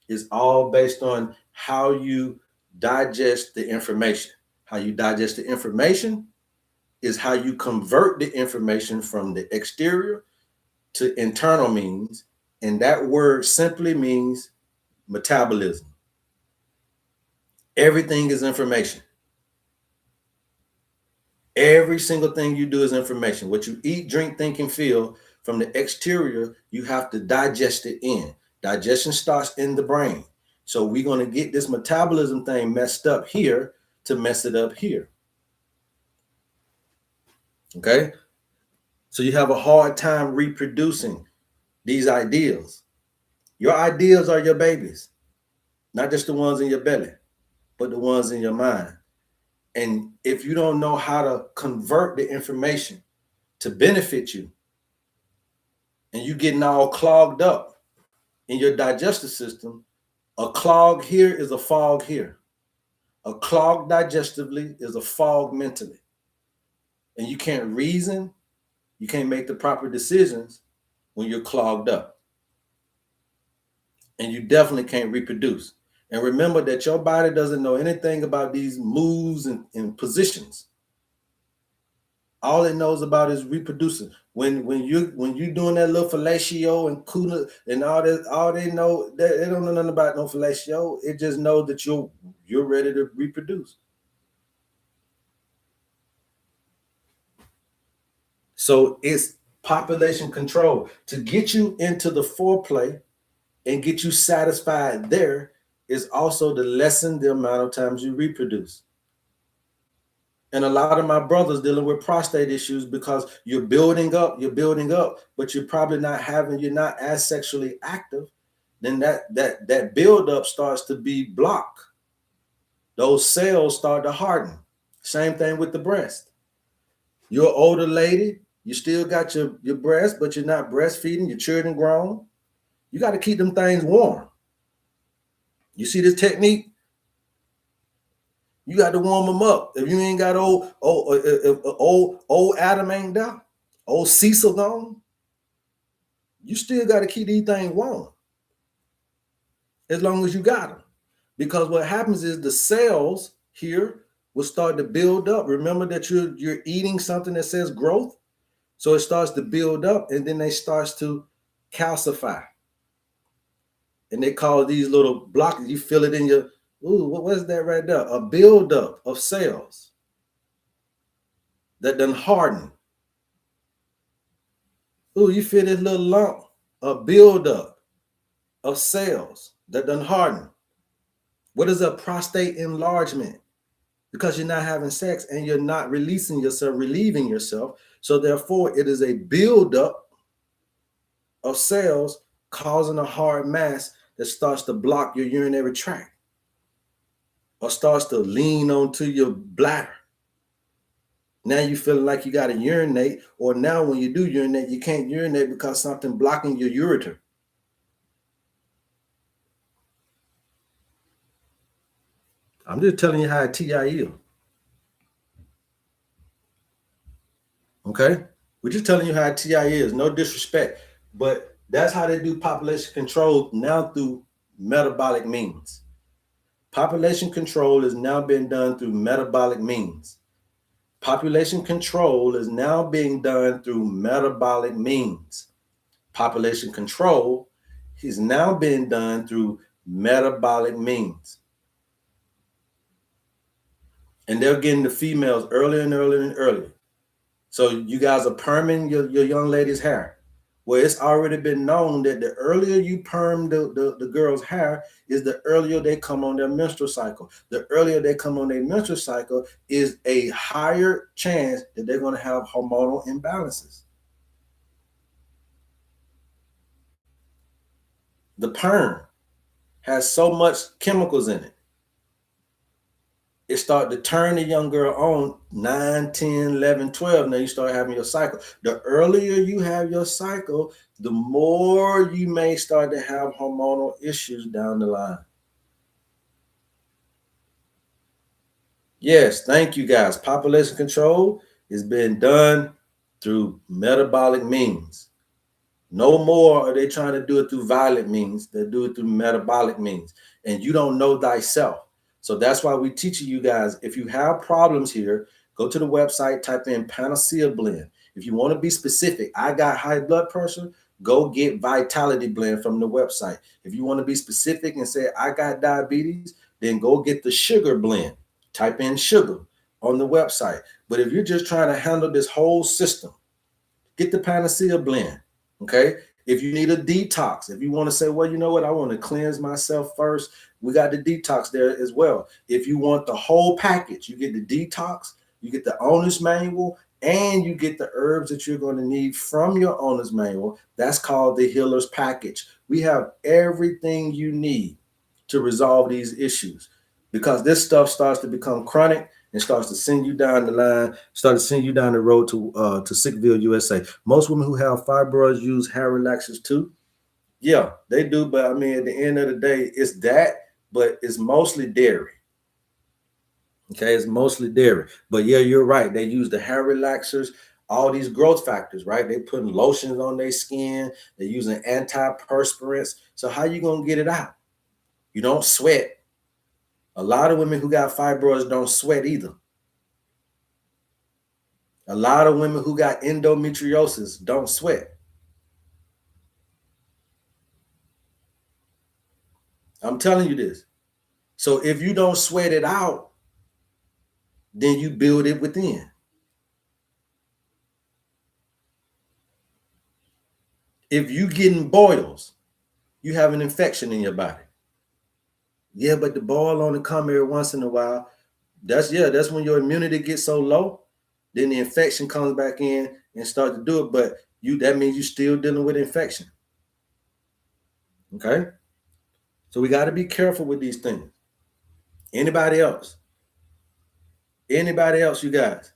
is all based on how you digest the information. How you digest the information is how you convert the information from the exterior to internal means. And that word simply means metabolism. Everything is information. Every single thing you do is information. What you eat, drink, think, and feel from the exterior, you have to digest it in. Digestion starts in the brain. So we're going to get this metabolism thing messed up here to mess it up here. Okay? So you have a hard time reproducing these ideals. Your ideals are your babies, not just the ones in your belly, but the ones in your mind. And if you don't know how to convert the information to benefit you, and you getting all clogged up in your digestive system, a clog here is a fog here. A clog digestively is a fog mentally. And you can't reason, you can't make the proper decisions when you're clogged up. And you definitely can't reproduce. And remember that your body doesn't know anything about these moves and positions. All it knows about is reproducing. When you doing that little fellatio and cooler and all that, all they know, they don't know nothing about no fellatio. It just knows that you're ready to reproduce. So it's population control to get you into the foreplay and get you satisfied there is also to lessen the amount of times you reproduce. And a lot of my brothers dealing with prostate issues because you're building up, but you're not as sexually active. Then that buildup starts to be blocked. Those cells start to harden. Same thing with the breast. You're an older lady, you still got your breast, but you're not breastfeeding, your children grown. You got to keep them things warm. You see this technique? You got to warm them up. If you ain't got old Adam ain't there, old Cecil gone, you still got to keep these things warm as long as you got them. Because what happens is the cells here will start to build up. Remember that you're eating something that says growth, so it starts to build up, and then they starts to calcify. And they call these little blocks. You feel it in your what is that right there? A buildup of cells that done harden. You feel this little lump, a buildup of cells that done harden. What is a prostate enlargement? Because you're not having sex and you're not releasing yourself, relieving yourself. So therefore, it is a buildup of cells causing a hard mass that starts to block your urinary tract or starts to lean onto your bladder. Now you feeling like you got to urinate, or now when you do urinate, you can't urinate because something blocking your ureter. I'm just telling you how a TI is. Okay? We're just telling you how a TI is. No disrespect. But that's how they do population control now through metabolic means. Population control is now being done through metabolic means. Population control is now being done through metabolic means. Population control is now being done through metabolic means. And they're getting the females earlier and earlier and earlier. So you guys are perming your young lady's hair. Well, it's already been known that the earlier you perm the girl's hair is the earlier they come on their menstrual cycle. The earlier they come on their menstrual cycle is a higher chance that they're going to have hormonal imbalances. The perm has so much chemicals in it. It start to turn the young girl on 9, 10, 11, 12. Now you start having your cycle. The earlier you have your cycle, the more you may start to have hormonal issues down the line. Yes, thank you guys. Population control is being done through metabolic means. No more are they trying to do it through violent means. They do it through metabolic means. And you don't know thyself. So that's why we teach you guys, if you have problems here, go to the website, type in Panacea Blend. If you want to be specific, I got high blood pressure, go get Vitality Blend from the website. If you want to be specific and say, I got diabetes, then go get the sugar blend. Type in sugar on the website. But if you're just trying to handle this whole system, get the Panacea Blend. Okay. If you need a detox, if you want to say, well, you know what, I want to cleanse myself first, we got the detox there as well. If you want the whole package, you get the detox, you get the owner's manual, and you get the herbs that you're going to need from your owner's manual. That's called the healer's package. We have everything you need to resolve these issues, because this stuff starts to become chronic and starts to send you down the line, start to send you down the road to Sickville, USA. Most women who have fibroids use hair relaxers too. Yeah, they do, but I mean, at the end of the day, it's that, but it's mostly dairy. Okay, it's mostly dairy. But yeah, you're right. They use the hair relaxers, all these growth factors, right? They putting lotions on their skin. They're using antiperspirants. So how you gonna get it out? You don't sweat. A lot of women who got fibroids don't sweat either. A lot of women who got endometriosis don't sweat. I'm telling you this. So if you don't sweat it out, then you build it within. If you getting boils, you have an infection in your body. Yeah, but the boil only come every once in a while. That's when your immunity gets so low, then the infection comes back in and start to do it. But that means you're still dealing with infection. Okay. So we got to be careful with these things. Anybody else? Anybody else, you guys?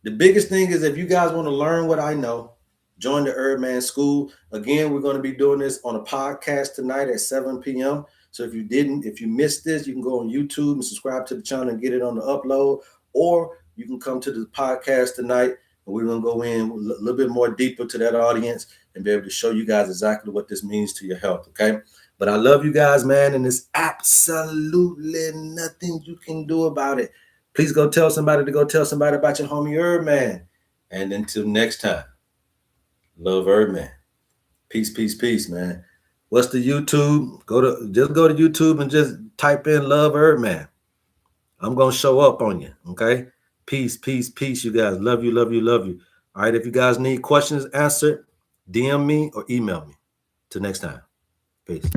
The biggest thing is, if you guys want to learn what I know, join the HerbMan School. Again, we're going to be doing this on a podcast tonight at 7 p.m. So if you missed this, you can go on YouTube and subscribe to the channel and get it on the upload, or you can come to the podcast tonight and we're going to go in a little bit more deeper to that audience and be able to show you guys exactly what this means to your health. Okay. But I love you guys, man. And there's absolutely nothing you can do about it. Please go tell somebody about your homie HerbMan. And until next time, love HerbMan. Peace, peace, peace, man. What's the YouTube? Just go to YouTube and just type in love HerbMan. I'm gonna show up on you. Okay. Peace, peace, peace, you guys. Love you, love you, love you. All right. If you guys need questions answered, DM me or email me. Till next time. Peace.